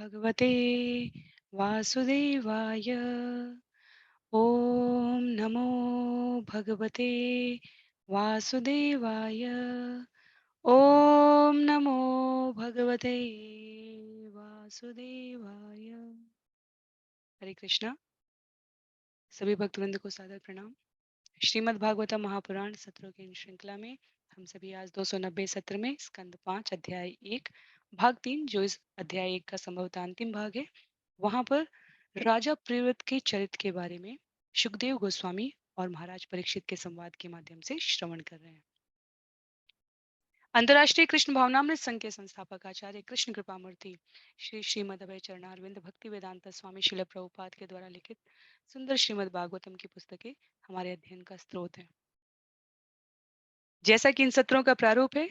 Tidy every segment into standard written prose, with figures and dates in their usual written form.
भगवते वासुदेवाय। ओम नमो भगवते वासुदेवाय। ओम नमो भगवते वासुदेवाय। हरे कृष्णा। सभी भक्तवृंद को सादर प्रणाम। श्रीमद् भागवतम महापुराण सत्रों की इन श्रृंखला में हम सभी आज 290 सत्र में स्कंद 5 अध्याय 1 भाग 3, जो इस अध्याय 1 का संभवतः अंतिम भाग है, वहां पर राजा प्रियव्रत के चरित्र के बारे में सुखदेव गोस्वामी और महाराज परीक्षित के संवाद के माध्यम से श्रवण कर रहे हैं। अंतर्राष्ट्रीय कृष्ण भावनामृत संघ के संस्थापक आचार्य कृष्ण कृपामूर्ति श्री श्रीमद अभय चरणारविंद भक्ति वेदांत स्वामी शिल प्रभुपाद के द्वारा लिखित सुंदर श्रीमद् भागवतम की पुस्तकें हमारे अध्ययन का स्रोत है। जैसा कि इन सत्रों का प्रारूप है,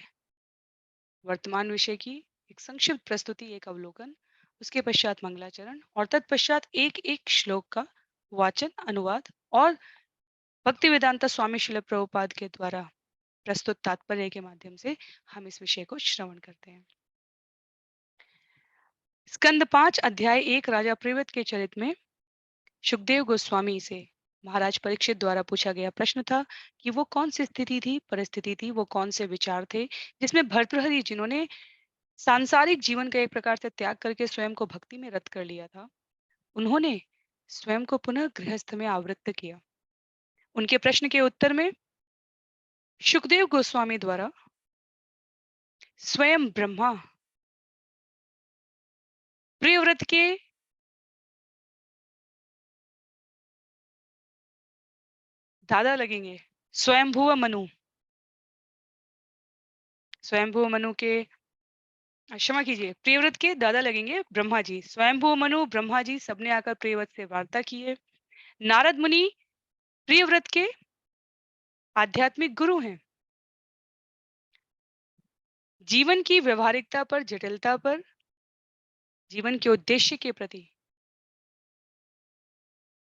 वर्तमान विषय की एक संक्षिप्त प्रस्तुति, एक अवलोकन, उसके पश्चात मंगलाचरण और तत्पश्चात एक एक श्लोक का वाचन, अनुवाद और भक्ति वेदांता स्वामी शिल प्रभुपाद के द्वारा प्रस्तुत तात्पर्य के माध्यम से हम इस विषय को श्रवण करते हैं। स्कंद 5 अध्याय 1 राजा प्रियव्रत के चरित्र में सुखदेव गोस्वामी से महाराज परीक्षित द्वारा पूछा गया प्रश्न था कि वो कौन सी स्थिति थी, परिस्थिति थी, वो कौन से विचार थे जिसमें भर्तृहरि, जिन्होंने सांसारिक जीवन का एक प्रकार से त्याग करके स्वयं को भक्ति में रत कर लिया था, उन्होंने स्वयं को पुनः गृहस्थ में आवृत्त किया। उनके प्रश्न के उत्तर में सुखदेव गोस्वामी द्वारा स्वयं ब्रह्मा प्रियव्रत के दादा लगेंगे, स्वयंभुव मनु, स्वयंभुव मनु के, क्षमा कीजिए, प्रियव्रत के दादा लगेंगे ब्रह्मा जी, स्वयंभुव मनु ब्रह्मा जी सबने आकर प्रियव्रत से वार्ता की है। नारद मुनि प्रियव्रत के आध्यात्मिक गुरु हैं। जीवन की व्यवहारिकता पर, जटिलता पर, जीवन के उद्देश्य के प्रति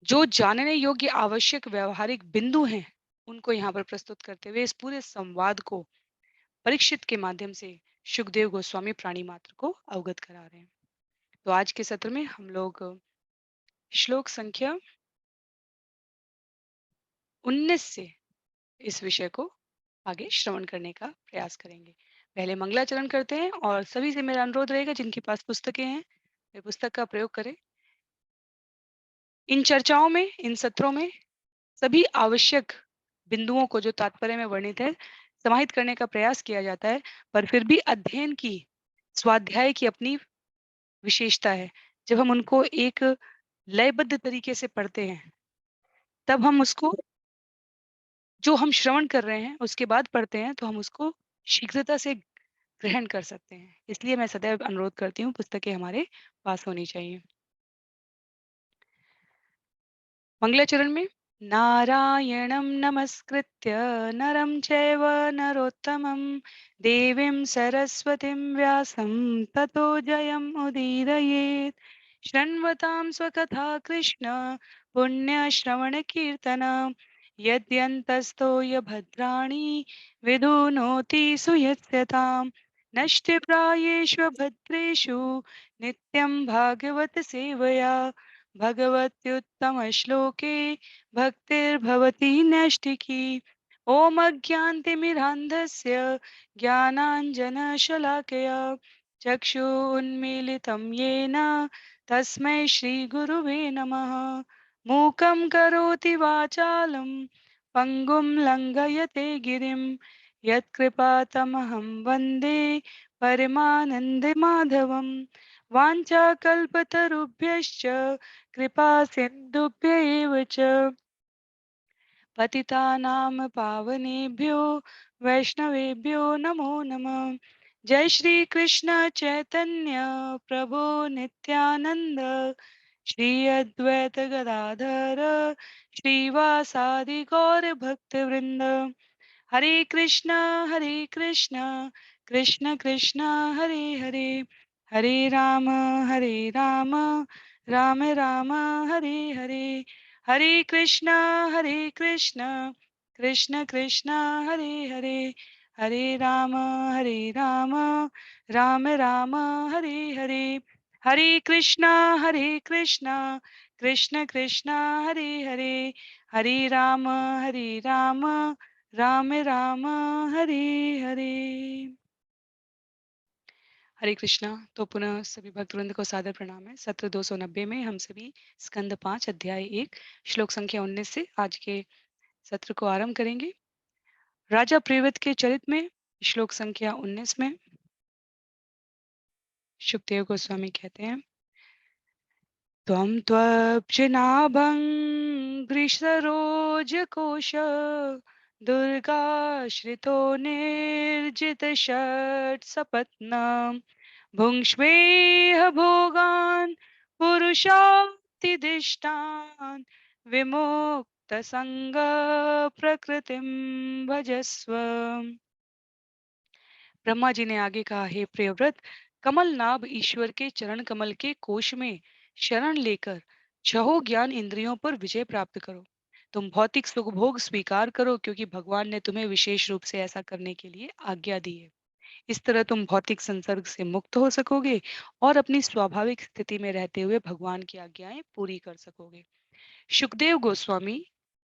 जो जानने योग्य आवश्यक व्यवहारिक बिंदु हैं, उनको यहाँ पर प्रस्तुत करते हुए इस पूरे संवाद को परीक्षित के माध्यम से सुखदेव गोस्वामी प्राणी मात्र को अवगत करा रहे हैं। तो आज के सत्र में हम लोग श्लोक संख्या 19 से इस विषय को आगे श्रवण करने का प्रयास करेंगे। पहले मंगलाचरण करते हैं और सभी से मेरा अनुरोध रहेगा, जिनके पास पुस्तकें हैं वे पुस्तक का प्रयोग करें। इन चर्चाओं में, इन सत्रों में सभी आवश्यक बिंदुओं को जो तात्पर्य में वर्णित है समाहित करने का प्रयास किया जाता है, पर फिर भी अध्ययन की, स्वाध्याय की अपनी विशेषता है। जब हम उनको एक लयबद्ध तरीके से पढ़ते हैं, तब हम उसको, जो हम श्रवण कर रहे हैं उसके बाद पढ़ते हैं, तो हम उसको शीघ्रता से ग्रहण कर सकते हैं। इसलिए मैं सदैव अनुरोध करती हूँ पुस्तकें हमारे पास होनी चाहिए। मंगलाचरण में नारायणं नमस्कृत्य नरं चैव नरोत्तमं देवीं सरस्वतीं व्यासं ततो जयम् उदीरयेत्। शृण्वतां स्वकथा कृष्ण पुण्यश्रवणकीर्तन यद्यन्तस्थो भद्राणि विधुनोति सुयस्यताम्। नष्टप्रायेषु भद्रेषु नित्यं भागवत सेवया भगवत्युत्तमश्लोके भक्तिर्भवति नैष्ठिकी। ॐ अज्ञानतिमिरान्धस्य ज्ञानाञ्जनशलाकया चक्षुरुन्मीलितं येन तस्मै श्रीगुरुवे नमः। मूकं करोति वाचालं पङ्गुं लङ्घयते गिरिं यत्कृपातमहं वन्दे परमानन्दमाधवम्। वाञ्छाकल्पतरुभ्यश्च कृपा सिन्धुभ्य एव च पतितानां पावनेभ्यो वैष्णवेभ्यो नमो नमः। जय श्री कृष्ण चैतन्य प्रभु नित्यानंद श्री अद्वैत गदाधर श्रीवासादि गौर भक्त वृंद। हरे कृष्णा कृष्ण कृष्ण हरे हरे, हरे राम राम राम हरे हरे, हरे कृष्णा कृष्ण कृष्ण हरे हरे, हरे राम राम राम हरे हरे, हरे कृष्णा कृष्ण कृष्ण हरे हरे, हरे राम राम राम हरे हरे। हरे कृष्णा। तो पुनः सभी भक्तवृंद को सादर प्रणाम है। सत्र 290 में हम सभी स्कंद 5 अध्याय 1 श्लोक संख्या 19 से आज के सत्र को आरंभ करेंगे। राजा प्रेरित के चरित में श्लोक संख्या 19 में शुकदेव गोस्वामी कहते हैं, त्वं त्वब्जनाभं गृह्सरोजकोश दुर्गाश्रितो निर्जितषट्सपत्नम् भुङ्क्ष्वेह भोगान् पुरुषातिदिष्टान् विमुक्तसङ्ग प्रकृतिं भजस्व। ब्रह्मा जी ने आगे कहा, हे प्रियव्रत, कमल नाभ ईश्वर के चरण कमल के कोश में शरण लेकर छहो ज्ञान इंद्रियों पर विजय प्राप्त करो। तुम भौतिक सुख भोग स्वीकार करो, क्योंकि भगवान ने तुम्हें विशेष रूप से ऐसा करने के लिए आज्ञा दी है। इस तरह तुम भौतिक संसर्ग से मुक्त हो सकोगे और अपनी स्वाभाविक स्थिति में रहते हुए भगवान की आज्ञाएं पूरी कर सकोगे। सुखदेव गोस्वामी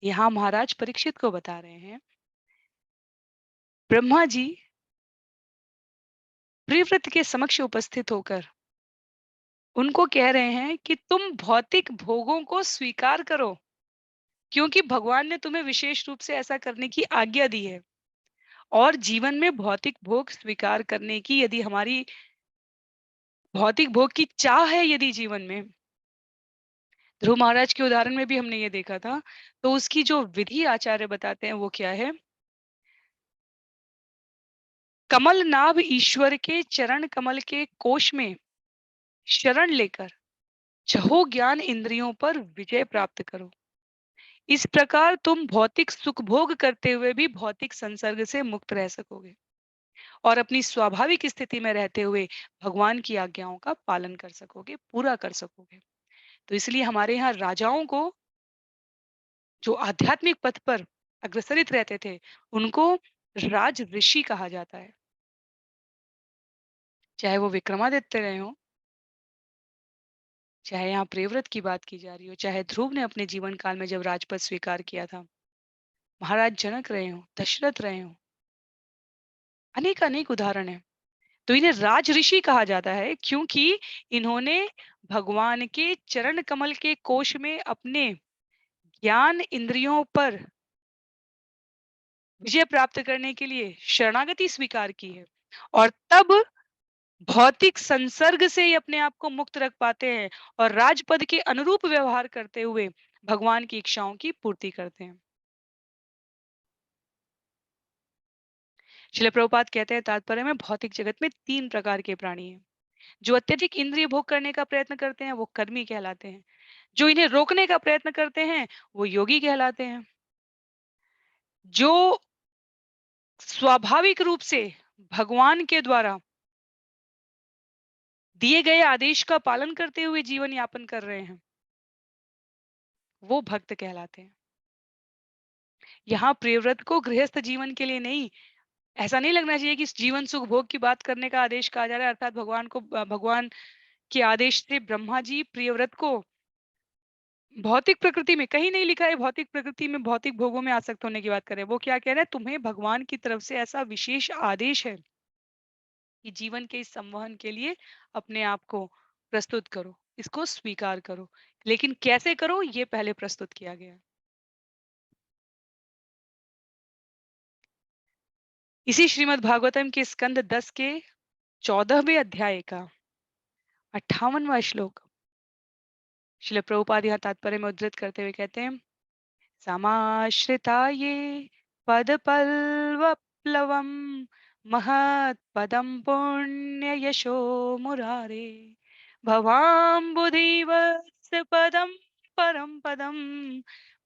यहाँ महाराज परीक्षित को बता रहे हैं, ब्रह्मा जी प्रियव्रत के समक्ष उपस्थित होकर उनको कह रहे हैं कि तुम भौतिक भोगों को स्वीकार करो, क्योंकि भगवान ने तुम्हें विशेष रूप से ऐसा करने की आज्ञा दी है। और जीवन में भौतिक भोग स्वीकार करने की, यदि हमारी भौतिक भोग की चाह है यदि जीवन में, ध्रुव महाराज के उदाहरण में भी हमने ये देखा था, तो उसकी जो विधि आचार्य बताते हैं वो क्या है, कमल नाभ ईश्वर के चरण कमल के कोश में शरण लेकर छहो ज्ञान इंद्रियों पर विजय प्राप्त करो। इस प्रकार तुम भौतिक सुख भोग करते हुए भी भौतिक संसर्ग से मुक्त रह सकोगे और अपनी स्वाभाविक स्थिति में रहते हुए भगवान की आज्ञाओं का पालन कर सकोगे, पूरा कर सकोगे। तो इसलिए हमारे यहाँ राजाओं को, जो आध्यात्मिक पथ पर अग्रसरित रहते थे, उनको राज ऋषि कहा जाता है। चाहे वो विक्रमादित्य रहे हो, चाहे यहाँ प्रियव्रत की बात की जा रही हो, चाहे ध्रुव ने अपने जीवन काल में जब राजपद स्वीकार किया था, महाराज जनक रहे हो, दशरथ रहे हो, अनेक अनेक उदाहरण है। तो इन्हें राज ऋषि कहा जाता है, क्योंकि इन्होंने भगवान के चरण कमल के कोश में अपने ज्ञान इंद्रियों पर विजय प्राप्त करने के लिए शरणागति स्वीकार की है, और तब भौतिक संसर्ग से ही अपने आप को मुक्त रख पाते हैं और राजपद के अनुरूप व्यवहार करते हुए भगवान की इच्छाओं की पूर्ति करते हैं। श्रील प्रभुपाद कहते हैं तात्पर्य में, भौतिक जगत में 3 प्रकार के प्राणी हैं। जो अत्यधिक इंद्रिय भोग करने का प्रयत्न करते हैं वो कर्मी कहलाते हैं। जो इन्हें रोकने का प्रयत्न करते हैं वो योगी कहलाते हैं। जो स्वाभाविक रूप से भगवान के द्वारा दिए गए आदेश का पालन करते हुए जीवन यापन कर रहे हैं, वो भक्त कहलाते हैं। यहाँ प्रियव्रत को गृहस्थ जीवन के लिए नहीं, ऐसा नहीं लगना चाहिए कि इस जीवन सुख भोग की बात करने का आदेश कहा जा रहा है, अर्थात भगवान के आदेश से ब्रह्मा जी प्रियव्रत को भौतिक प्रकृति में, कहीं नहीं लिखा है भौतिक प्रकृति में भौतिक भोगों में आसक्त होने की बात करें। वो क्या कह रहे हैं, तुम्हें भगवान की तरफ से ऐसा विशेष आदेश है कि जीवन के इस संवहन के लिए अपने आप को प्रस्तुत करो, इसको स्वीकार करो। लेकिन कैसे करो ये पहले प्रस्तुत किया गया है। इसी श्रीमद् भागवतम के स्कंद 10 के 14वें अध्याय का 58वां श्लोक श्रील प्रभुपाद यहाँ तात्पर्य में उद्धृत करते हुए कहते हैं, समाश्रिता ये पदपल्वप्लवम् महत्पदं पुण्य यशो मुरारे भवाम्बुधीवत्स पदं परम पदं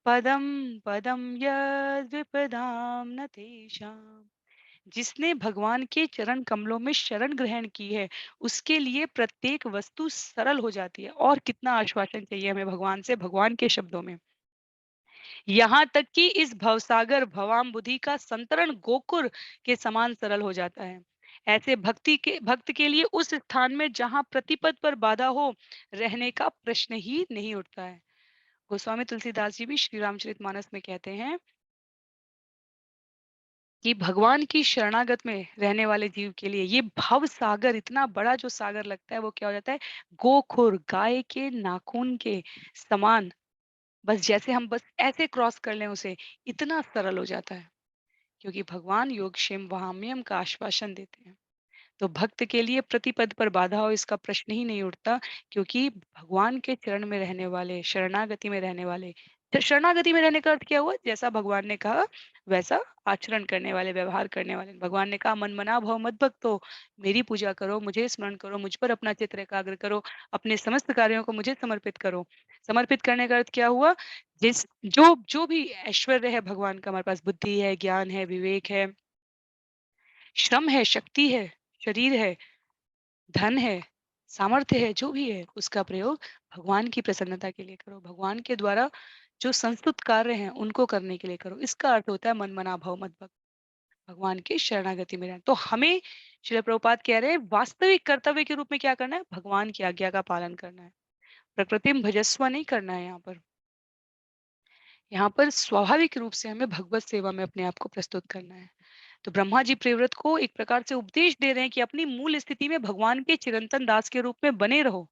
पदं पदं यद्विपदां न तेषाम्। जिसने भगवान के चरण कमलों में शरण ग्रहण की है, उसके लिए प्रत्येक वस्तु सरल हो जाती है। और कितना आश्वासन चाहिए हमें भगवान से, भगवान के शब्दों में। यहाँ तक कि इस भवसागर भवाम बुद्धि का संतरण गोकुर के समान सरल हो जाता है। ऐसे भक्त के लिए उस स्थान में जहाँ प्रतिपद पर बाधा हो, रहने का प्रश्न ही नहीं उठता है। गोस्वामी तुलसीदास जी भी श्री रामचरितमानस में कहते हैं कि भगवान की शरणागत में रहने वाले जीव के लिए ये भव सागर, इतना बड़ा जो सागर लगता है वो क्या हो जाता है, गोखुर गाय के नाखून के समान। बस जैसे हम बस ऐसे क्रॉस कर लें उसे, इतना सरल हो जाता है, क्योंकि भगवान योगक्षेम वहाम्यम का आश्वासन देते हैं। तो भक्त के लिए प्रतिपद पर बाधा हो इसका प्रश्न ही नहीं उठता, क्योंकि भगवान के चरण में रहने वाले, शरणागति में रहने वाले, शरणागति में रहने का अर्थ क्या हुआ, जैसा भगवान ने कहा वैसा आचरण करने वाले, व्यवहार करने वाले। भगवान ने कहा मन मना भव मत भक्तो, मेरी पूजा करो, मुझे स्मरण करो, मुझ पर अपना चित्त एकाग्र करो, अपने समस्त कार्यों को मुझे समर्पित करो। समर्पित करने का अर्थ क्या हुआ, जिस जो जो भी ऐश्वर्य है भगवान का, हमारे पास बुद्धि है, ज्ञान है, विवेक है, श्रम है, शक्ति है, शरीर है, धन है, सामर्थ्य है, जो भी है उसका प्रयोग भगवान की प्रसन्नता के लिए करो। भगवान के द्वारा जो संस्तुत कार्य हैं उनको करने के लिए करो। इसका अर्थ होता है मन मना भव मत भक्त, भगवान की शरणागति में रहना। तो हमें श्रील प्रभुपाद कह रहे हैं वास्तविक कर्तव्य के रूप में क्या करना है, भगवान की आज्ञा का पालन करना है। प्रकृतिम भजस्व नहीं करना है। यहाँ पर स्वाभाविक रूप से हमें भगवत सेवा में अपने आप को प्रस्तुत करना है। तो ब्रह्मा जी प्रियव्रत को एक प्रकार से उपदेश दे रहे हैं कि अपनी मूल स्थिति में भगवान के चिरंतन दास के रूप में बने रहो।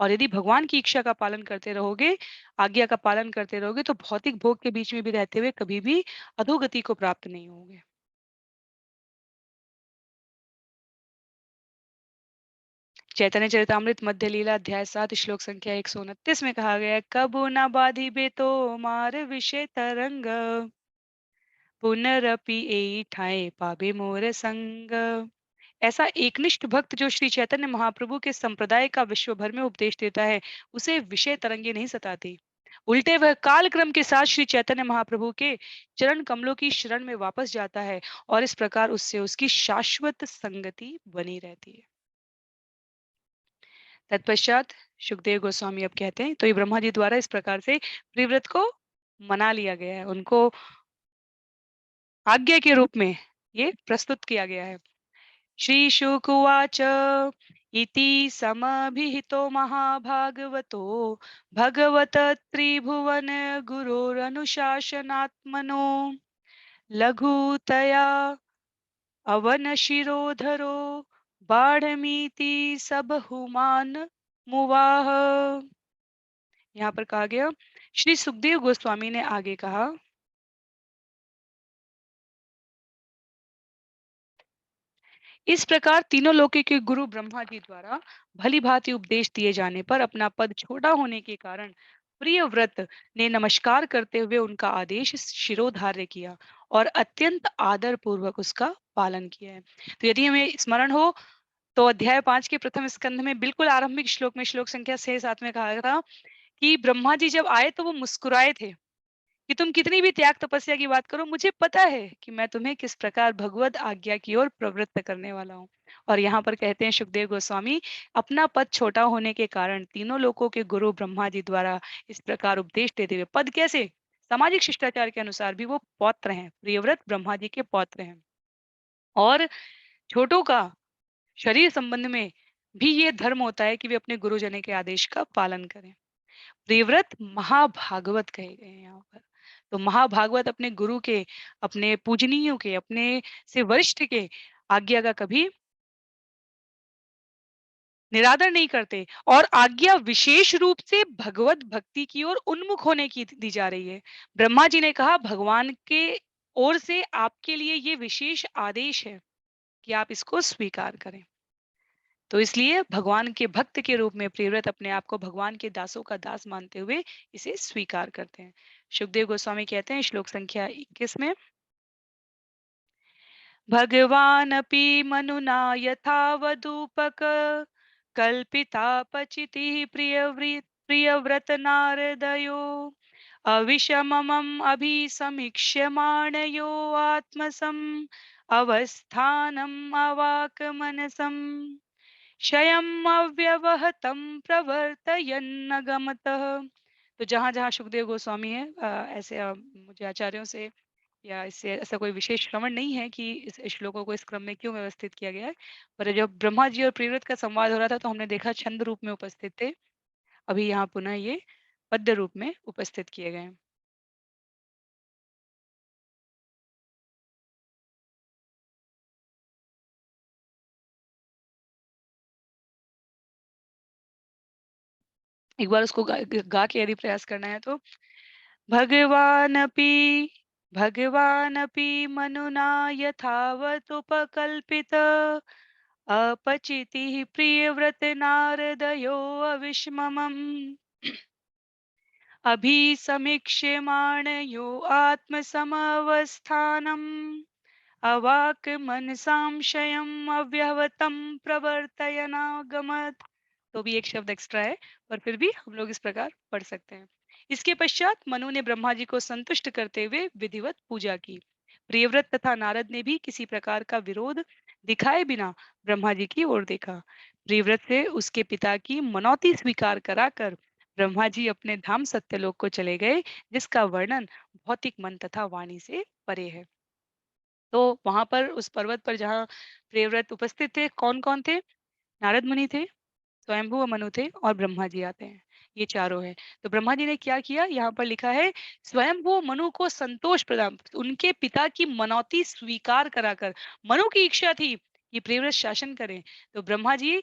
और यदि भगवान की इच्छा का पालन करते रहोगे, आज्ञा का पालन करते रहोगे, तो भौतिक भोग के बीच में भी रहते हुए कभी भी अधोगति को प्राप्त नहीं होगे। चैतन्य चरितमृत मध्य लीला अध्याय 7 श्लोक संख्या 129 में कहा गया है, कबू न बाधी बे तो मार विषय तरंग, पुनरपि एई ठाए पाबे मोर संग। ऐसा एकनिष्ठ भक्त जो श्री चैतन्य महाप्रभु के संप्रदाय का विश्व भर में उपदेश देता है, उसे विषय तरंगे नहीं सताती। उल्टे वह काल क्रम के साथ श्री चैतन्य महाप्रभु के चरण कमलों की शरण में वापस जाता है, और इस प्रकार उससे उसकी शाश्वत संगति बनी रहती है। तत्पश्चात सुखदेव गोस्वामी अब कहते हैं, तो ये ब्रह्मा जी द्वारा इस प्रकार से प्रिव्रत को मना लिया गया है, उनको आज्ञा के रूप में ये प्रस्तुत किया गया है। श्री शुक उवाच इति समभिहितो महाभागवतो भगवत त्रिभुवन गुरोरनुशासनात्मनो लघुतया अवनशिरोधरो बाढ़मीति सबहुमान मुवाह। यहाँ पर कहा गया, श्री सुखदेव गोस्वामी ने आगे कहा, इस प्रकार तीनों लोके के गुरु ब्रह्मा जी द्वारा भली भांति उपदेश दिए जाने पर अपना पद छोटा होने के कारण प्रिय व्रत ने नमस्कार करते हुए उनका आदेश शिरोधार्य किया और अत्यंत आदर पूर्वक उसका पालन किया है। तो यदि हमें स्मरण हो, तो अध्याय 5 के प्रथम स्कंध में बिल्कुल आरंभिक श्लोक में, श्लोक संख्या 6-7 में कहा था कि ब्रह्मा जी जब आए तो वो मुस्कुराए थे कि तुम कितनी भी त्याग तपस्या की बात करो, मुझे पता है कि मैं तुम्हें किस प्रकार भगवत आज्ञा की ओर प्रवृत्त करने वाला हूँ। और यहाँ पर कहते हैं सुखदेव गोस्वामी, अपना पद छोटा होने के कारण तीनों लोकों के गुरु ब्रह्मा जी द्वारा इस प्रकार उपदेश देते हुए, पद कैसे, सामाजिक शिष्टाचार के अनुसार भी वो पौत्र हैं, प्रियव्रत ब्रह्मा जी के पौत्र हैं। और छोटों का शरीर संबंध में भी ये धर्म होता है कि वे अपने गुरुजनों के आदेश का पालन करें। प्रियव्रत महाभागवत कहे गए हैं यहाँ पर। तो महाभागवत अपने गुरु के, अपने पूजनीयों के, अपने से वरिष्ठ के आज्ञा का कभी निरादर नहीं करते, और आज्ञा विशेष रूप से भगवत भक्ति की ओर उन्मुख होने की दी जा रही है। ब्रह्मा जी ने कहा भगवान के ओर से आपके लिए ये विशेष आदेश है कि आप इसको स्वीकार करें। तो इसलिए भगवान के भक्त के रूप में प्रियव्रत अपने आप को भगवान के दासों का दास मानते हुए इसे स्वीकार करते हैं। सुखदेव गोस्वामी कहते हैं श्लोक संख्या 21 में, भगवानपि मनुना यथावदूपक कल्पितापचितिः प्रियव्रत नारदयो अविषममम् अभिसमीक्ष्यमाणयो आत्मसम् अवस्थानम् अवाक मनसम् क्षयम् अव्यवहतं प्रवर्तयन्न गमतः। तो जहां जहां सुखदेव गोस्वामी है, ऐसे मुझे आचार्यों से या इससे ऐसा कोई विशेष श्रवण नहीं है कि इस श्लोकों को इस क्रम में क्यों व्यवस्थित किया गया है। पर जब ब्रह्मा जी और प्रियव्रत का संवाद हो रहा था तो हमने देखा छंद रूप में उपस्थित थे। अभी यहाँ पुनः ये पद्य रूप में उपस्थित किए गए हैं। एक बार उसको गा के यदि प्रयास करना है तो भगवानपि भगवानपि मनुना यथावतुपकल्पित अपचितिः प्रियव्रत नारदयो अविष्ममम् अभिसमीक्ष्यमाणयो आत्मसमवस्थानम् अवाक मनसांशयम् अव्यवतं प्रवर्तयनागमत्। तो भी एक शब्द एक्स्ट्रा है, पर फिर भी हम लोग इस प्रकार पढ़ सकते हैं। इसके पश्चात मनु ने ब्रह्मा जी को संतुष्ट करते हुए विधिवत पूजा की। प्रियव्रत तथा नारद ने भी किसी प्रकार का विरोध दिखाए बिना ब्रह्मा जी की ओर देखा। प्रियव्रत से उसके पिता की मनौती स्वीकार कराकर ब्रह्मा जी अपने धाम सत्यलोक को चले गए, जिसका वर्णन भौतिक मन तथा वाणी से परे है। तो वहां पर उस पर्वत पर जहाँ प्रियव्रत उपस्थित थे, कौन कौन थे? नारद मुनि थे, स्वयंभू मनु थे और ब्रह्मा जी आते हैं। ये चारों हैं। तो ब्रह्मा जी ने क्या किया? यहाँ पर लिखा है स्वयंभू मनु को संतोष प्रदान, उनके पिता की मनौती स्वीकार कराकर। मनु की इच्छा थी कि प्रियव्रत शासन करें, तो ब्रह्मा जी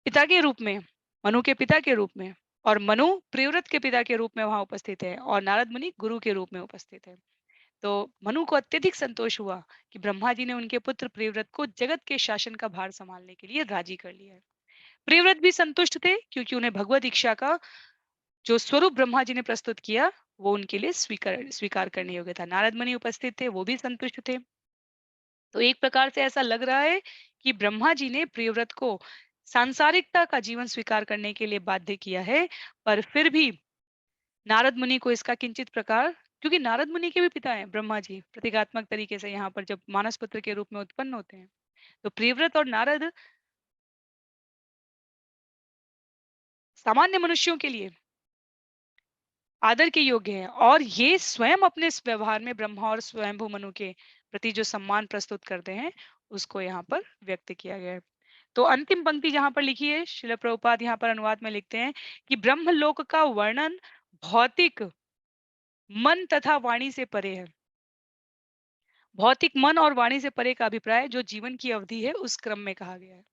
पिता के रूप में, मनु के पिता के रूप में, और मनु प्रियव्रत के पिता के रूप में वहां उपस्थित है, और नारद मुनि गुरु के रूप में उपस्थित है। तो मनु को अत्यधिक संतोष हुआ कि ब्रह्मा जी ने उनके पुत्र प्रियव्रत को जगत के शासन का भार संभालने के लिए राजी कर लिया है। प्रियव्रत भी संतुष्ट थे क्योंकि उन्हें भगवत इच्छा का जो स्वरूप ब्रह्मा जी ने प्रस्तुत किया वो उनके लिए स्वीकार स्वीकार करने योग्य था। नारद मुनि उपस्थित थे, वो भी संतुष्ट थे। तो एक प्रकार से ऐसा लग रहा है कि ब्रह्मा जी ने प्रियव्रत को सांसारिकता का जीवन स्वीकार करने के लिए बाध्य किया है, पर फिर भी नारद मुनि को इसका किंचित प्रकार, क्योंकि नारद मुनि के भी पिता हैं ब्रह्मा जी, प्रतीकात्मक तरीके से यहाँ पर जब मानस पुत्र के रूप में उत्पन्न होते हैं, तो प्रियव्रत और नारद सामान्य मनुष्यों के लिए आदर के योग्य है, और ये स्वयं अपने इस व्यवहार में ब्रह्मा और स्वयंभू मनु के प्रति जो सम्मान प्रस्तुत करते हैं उसको यहाँ पर व्यक्त किया गया है। तो अंतिम पंक्ति जहाँ पर लिखी है, श्रील प्रभुपाद यहाँ पर अनुवाद में लिखते हैं कि ब्रह्मलोक का वर्णन भौतिक मन तथा वाणी से परे है। भौतिक मन और वाणी से परे का अभिप्राय जो जीवन की अवधि है उस क्रम में कहा गया है।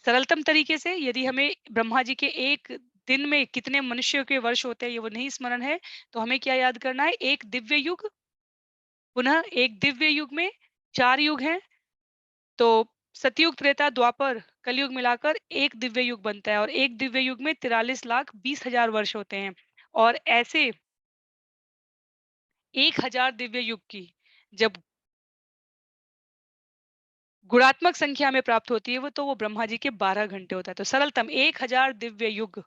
सरलतम तरीके से यदि हमें ब्रह्मा जी के एक दिन में कितने मनुष्यों के वर्ष होते हैं ये वो नहीं स्मरण है, तो हमें क्या याद करना है? एक दिव्य युग, पुनः एक दिव्य युग में 4 युग हैं, तो सतयुग, त्रेता, द्वापर, कलयुग मिलाकर एक दिव्य युग बनता है, और एक दिव्य युग में 43,20,000 वर्ष होते हैं। और ऐसे 1000 दिव्य युग की जब गुणात्मक संख्या में प्राप्त होती है, वो तो वो ब्रह्मा जी के 12 घंटे होता है। तो सरलतम 1000 दिव्य युग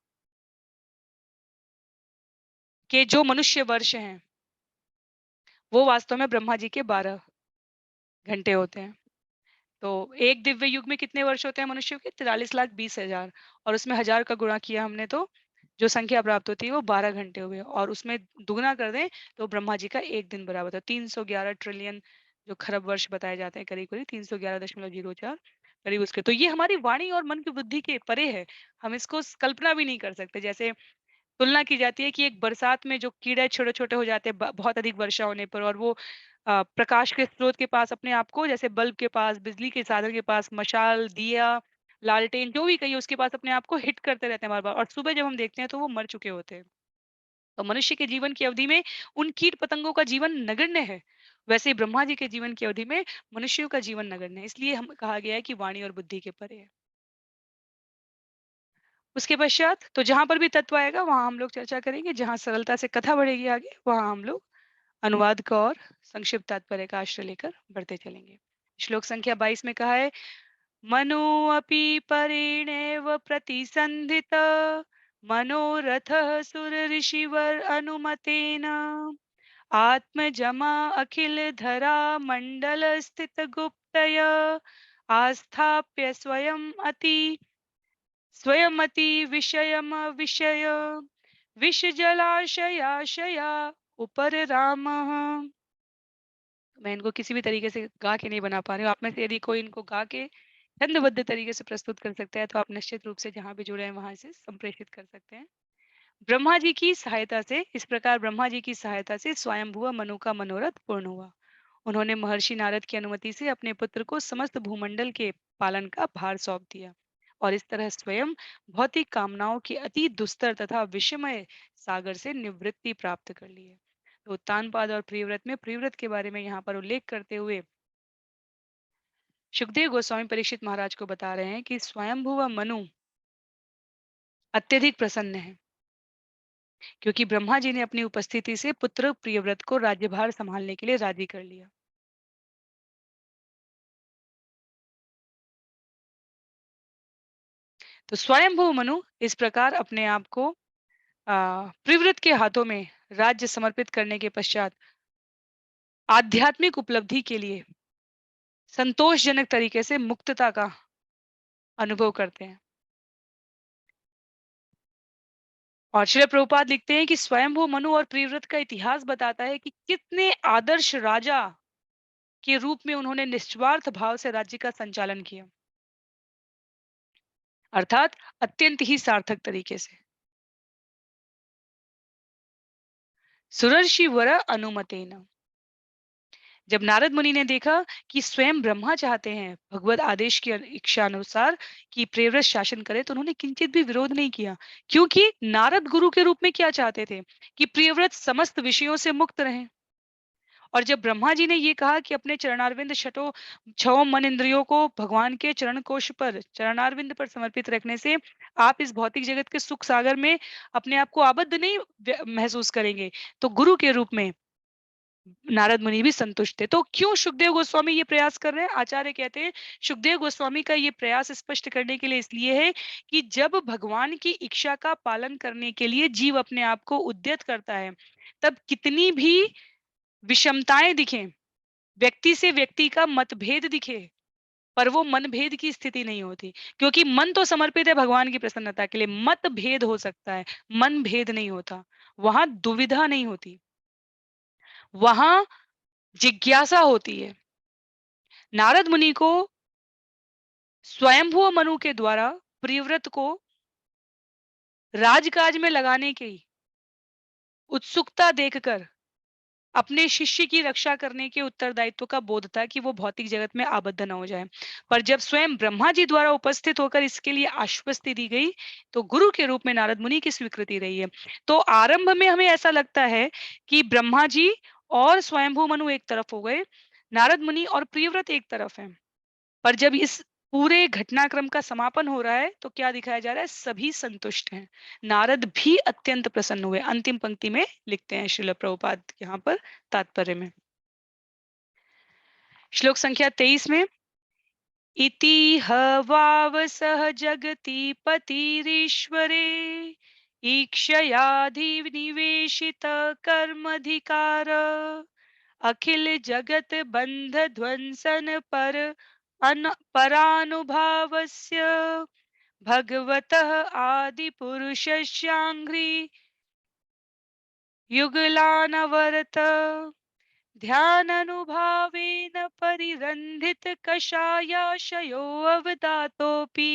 के जो मनुष्य वर्ष हैं, वो वास्तव में ब्रह्मा जी के 12 घंटे होते हैं। तो एक दिव्य युग में कितने वर्ष होते हैं मनुष्यों के? 43,20,000, और उसमें 1000 का गुणा किया हमने तो जो संख्या प्राप्त होती है वो 12 घंटे हुए, और उसमें दुगना कर दें तो ब्रह्मा जी का एक दिन बराबर था 311 ट्रिलियन जो खरब वर्ष बताए जाते हैं, करीब करीब 311.04 करीब उसके। तो ये हमारी वाणी और मन की बुद्धि के परे है, हम इसको कल्पना भी नहीं कर सकते। जैसे तुलना की जाती है कि एक बरसात में जो कीड़े छोटे-छोटे हो जाते हैं बहुत अधिक वर्षा होने पर, और वो प्रकाश के स्रोत के पास अपने आप को, जैसे बल्ब के पास, बिजली के साधन के पास, मशाल, दिया, लालटेन जो भी कहिए उसके पास अपने आप को हिट करते रहते हैं बार-बार, और सुबह जब हम देखते हैं तो वो मर चुके होते हैं। तो मनुष्य के जीवन की अवधि में उन कीट-पतंगों का जीवन नगण्य है। वैसे ही ब्रह्मा जी के जीवन की अवधि में मनुष्यों का जीवन नगण्य है। इसलिए हम कहा गया है कि वाणी और बुद्धि के परे है। उसके पश्चात तो जहाँ पर भी तत्व आएगा वहाँ हम लोग चर्चा करेंगे, जहाँ सरलता से कथा बढ़ेगी आगे, वहाँ हम लोग अनुवाद का और संक्षिप्त तात्पर्य का आश्रय लेकर बढ़ते चलेंगे। श्लोक संख्या 22 में कहा है, मनो अपि परेणेव प्रतिसन्धित मनोरथः सुर ऋषिवर अनुमतेन आत्मजमा अखिल धरा मंडल स्थित गुप्तय आस्थाप्य स्वयं अति विषय विष जलाशयाशया उपर रामः। मैं इनको किसी भी तरीके से गा के नहीं बना पा रही हूँ। आप में से यदि कोई इनको गा के छंदबद्ध तरीके से प्रस्तुत कर सकता है तो आप निश्चित रूप से जहाँ भी जुड़े हैं वहां से संप्रेषित कर सकते हैं। ब्रह्मा जी की सहायता से, इस प्रकार ब्रह्मा जी की सहायता से स्वयंभुव मनु का मनोरथ पूर्ण हुआ। उन्होंने महर्षि नारद की अनुमति से अपने पुत्र को समस्त भूमंडल के पालन का भार सौंप दिया और इस तरह स्वयं भौतिक कामनाओं की अति दुस्तर तथा विषमय सागर से निवृत्ति प्राप्त कर ली है। तो उत्तानपाद और प्रियव्रत में प्रियव्रत के बारे में यहाँ पर उल्लेख करते हुए सुखदेव गोस्वामी परीक्षित महाराज को बता रहे हैं कि स्वयंभुव मनु अत्यधिक प्रसन्न है क्योंकि ब्रह्मा जी ने अपनी उपस्थिति से पुत्र प्रियव्रत को राज्यभार संभालने के लिए राजी कर लिया। तो स्वयंभू मनु इस प्रकार अपने आप को प्रिवृत के हाथों में राज्य समर्पित करने के पश्चात आध्यात्मिक उपलब्धि के लिए संतोषजनक तरीके से मुक्तता का अनुभव करते हैं। और श्रील प्रभुपाद लिखते हैं कि स्वयंभू मनु और प्रिवृत का इतिहास बताता है कि कितने आदर्श राजा के रूप में उन्होंने निस्वार्थ भाव से राज्य का संचालन किया, अर्थात अत्यंत ही सार्थक तरीके से। सुरर्षि वर अनुमतेन, जब नारद मुनि ने देखा कि स्वयं ब्रह्मा चाहते हैं भगवत आदेश की इच्छा अनुसार कि प्रियव्रत शासन करे तो उन्होंने किंचित भी विरोध नहीं किया, क्योंकि नारद गुरु के रूप में क्या चाहते थे कि प्रियव्रत समस्त विषयों से मुक्त रहें। और जब ब्रह्मा जी ने ये कहा कि अपने चरणारविंद छठों छओ मन इंद्रियों को भगवान के चरण कोश पर चरणारविंद पर समर्पित रखने से आप इस भौतिक जगत के सुख सागर में अपने आप को आबद्ध नहीं महसूस करेंगे, तो गुरु के रूप में नारद मुनि भी संतुष्ट थे। तो क्यों सुखदेव गोस्वामी ये प्रयास कर रहे हैं? आचार्य कहते हैं सुखदेव गोस्वामी का ये प्रयास स्पष्ट करने के लिए इसलिए है कि जब भगवान की इच्छा का पालन करने के लिए जीव अपने आप को उद्यत करता है, तब कितनी भी विषमताएं दिखें, व्यक्ति से व्यक्ति का मतभेद दिखे, पर वो मनभेद की स्थिति नहीं होती, क्योंकि मन तो समर्पित है भगवान की प्रसन्नता के लिए। मतभेद हो सकता है, मन भेद नहीं होता, वहां दुविधा नहीं होती, वहां जिज्ञासा होती है। नारद मुनि को स्वयंभुव मनु के द्वारा प्रियव्रत को राजकाज में लगाने की उत्सुकता देखकर अपने शिष्य की रक्षा करने के उत्तरदायित्व का बोध था कि वो भौतिक जगत में आबद्ध न हो जाए। पर जब स्वयं ब्रह्मा जी द्वारा उपस्थित होकर इसके लिए आश्वस्ति दी गई, तो गुरु के रूप में नारद मुनि की स्वीकृति रही है। तो आरंभ में हमें ऐसा लगता है कि ब्रह्मा जी और स्वयंभू मनु एक तरफ हो गए, नारद मुनि और प्रियव्रत एक तरफ है। पर जब इस पूरे घटनाक्रम का समापन हो रहा है तो क्या दिखाया जा रहा है? सभी संतुष्ट हैं। नारद भी अत्यंत प्रसन्न हुए। अंतिम पंक्ति में लिखते हैं श्रील प्रभुपाद यहाँ पर तात्पर्य में, श्लोक संख्या 23 में, इति ह वावसः जगति पतिरीश्वरे ईक्षयाधिनिवेशित कर्मधिकार अखिल जगत बंध ध्वंसन पर परानुभावस्य भगवतः आदिपुरुषस्याङ्घ्रि युगलानवरत ध्यानानुभावेन परिरन्धित कषायाशयो अवदातोऽपि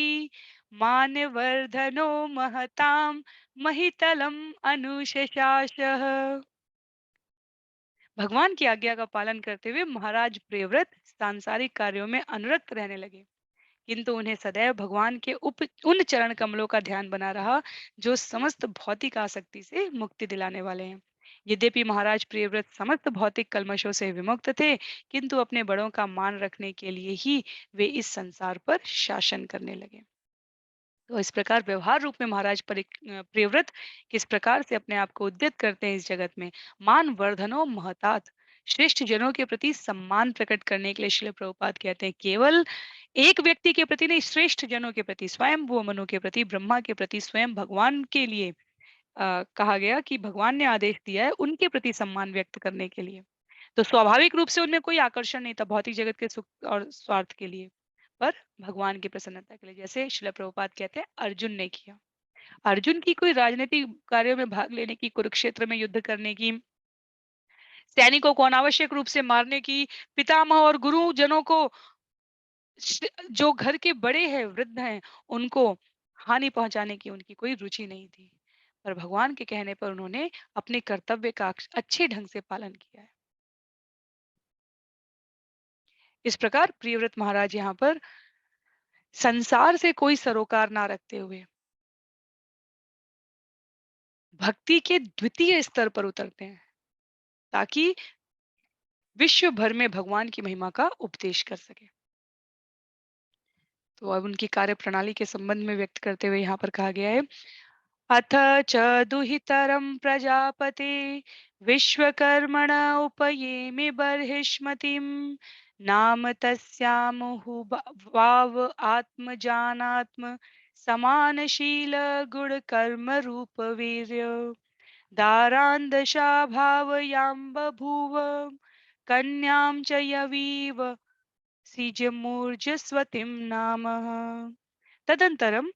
मानवर्धनो महतां महितलम् अनुशशासः। भगवान की आज्ञा का पालन करते हुए महाराज प्रियव्रत सांसारिक कार्यों में अनुरक्त रहने लगे, किंतु उन्हें सदैव भगवान के उन चरण कमलों का ध्यान बना रहा जो समस्त भौतिक आसक्ति से मुक्ति दिलाने वाले हैं। यद्यपि महाराज प्रियव्रत समस्त भौतिक कल्मशों से विमुक्त थे, किंतु अपने बड़ों का मान रखने के लिए ही वे इस संसार पर शासन करने लगे। तो इस प्रकार व्यवहार रूप में महाराज प्रियव्रत किस प्रकार से अपने आप को उद्यत करते हैं इस जगत में, मान वर्धनो महतात, श्रेष्ठ जनों के प्रति सम्मान प्रकट करने के लिए श्रील प्रभुपाद कहते हैं केवल एक व्यक्ति के प्रति नहीं, श्रेष्ठ जनों के प्रति, स्वयं वो मनु के प्रति, ब्रह्मा के प्रति, स्वयं भगवान के लिए कहा गया कि भगवान ने आदेश दिया है उनके प्रति सम्मान व्यक्त करने के लिए। तो स्वाभाविक रूप से उनमें कोई आकर्षण नहीं था भौतिक जगत के सुख और स्वार्थ के लिए, पर भगवान की प्रसन्नता के लिए, जैसे श्रील प्रभुपाद कहते हैं अर्जुन ने किया। अर्जुन की कोई राजनीतिक कार्यों में भाग लेने की, कुरुक्षेत्र में युद्ध करने की, सैनिकों को अनावश्यक रूप से मारने की, पितामह और गुरुजनों को जो घर के बड़े हैं, वृद्ध हैं, उनको हानि पहुंचाने की उनकी कोई रुचि नहीं थी। पर भगवान के कहने पर उन्होंने अपने कर्तव्य का अच्छे ढंग से पालन किया है। इस प्रकार प्रियव्रत महाराज यहाँ पर संसार से कोई सरोकार ना रखते हुए भक्ति के द्वितीय स्तर पर उतरते हैं, ताकि विश्व भर में भगवान की महिमा का उपदेश कर सके। तो अब उनकी कार्य प्रणाली के संबंध में व्यक्त करते हुए यहाँ पर कहा गया है, अथ च दुहितरं प्रजापते विश्वकर्मण उपयेमि बर्हिष्मतिं नाम तस्यामुहु वाव आत्मजानात्म समानशील गुणकर्म रूप वीर्य दारान्दशा भावयां बभूव कन्यां च यवीव सिजमूर्जस्वतीं नाम। तदंतरम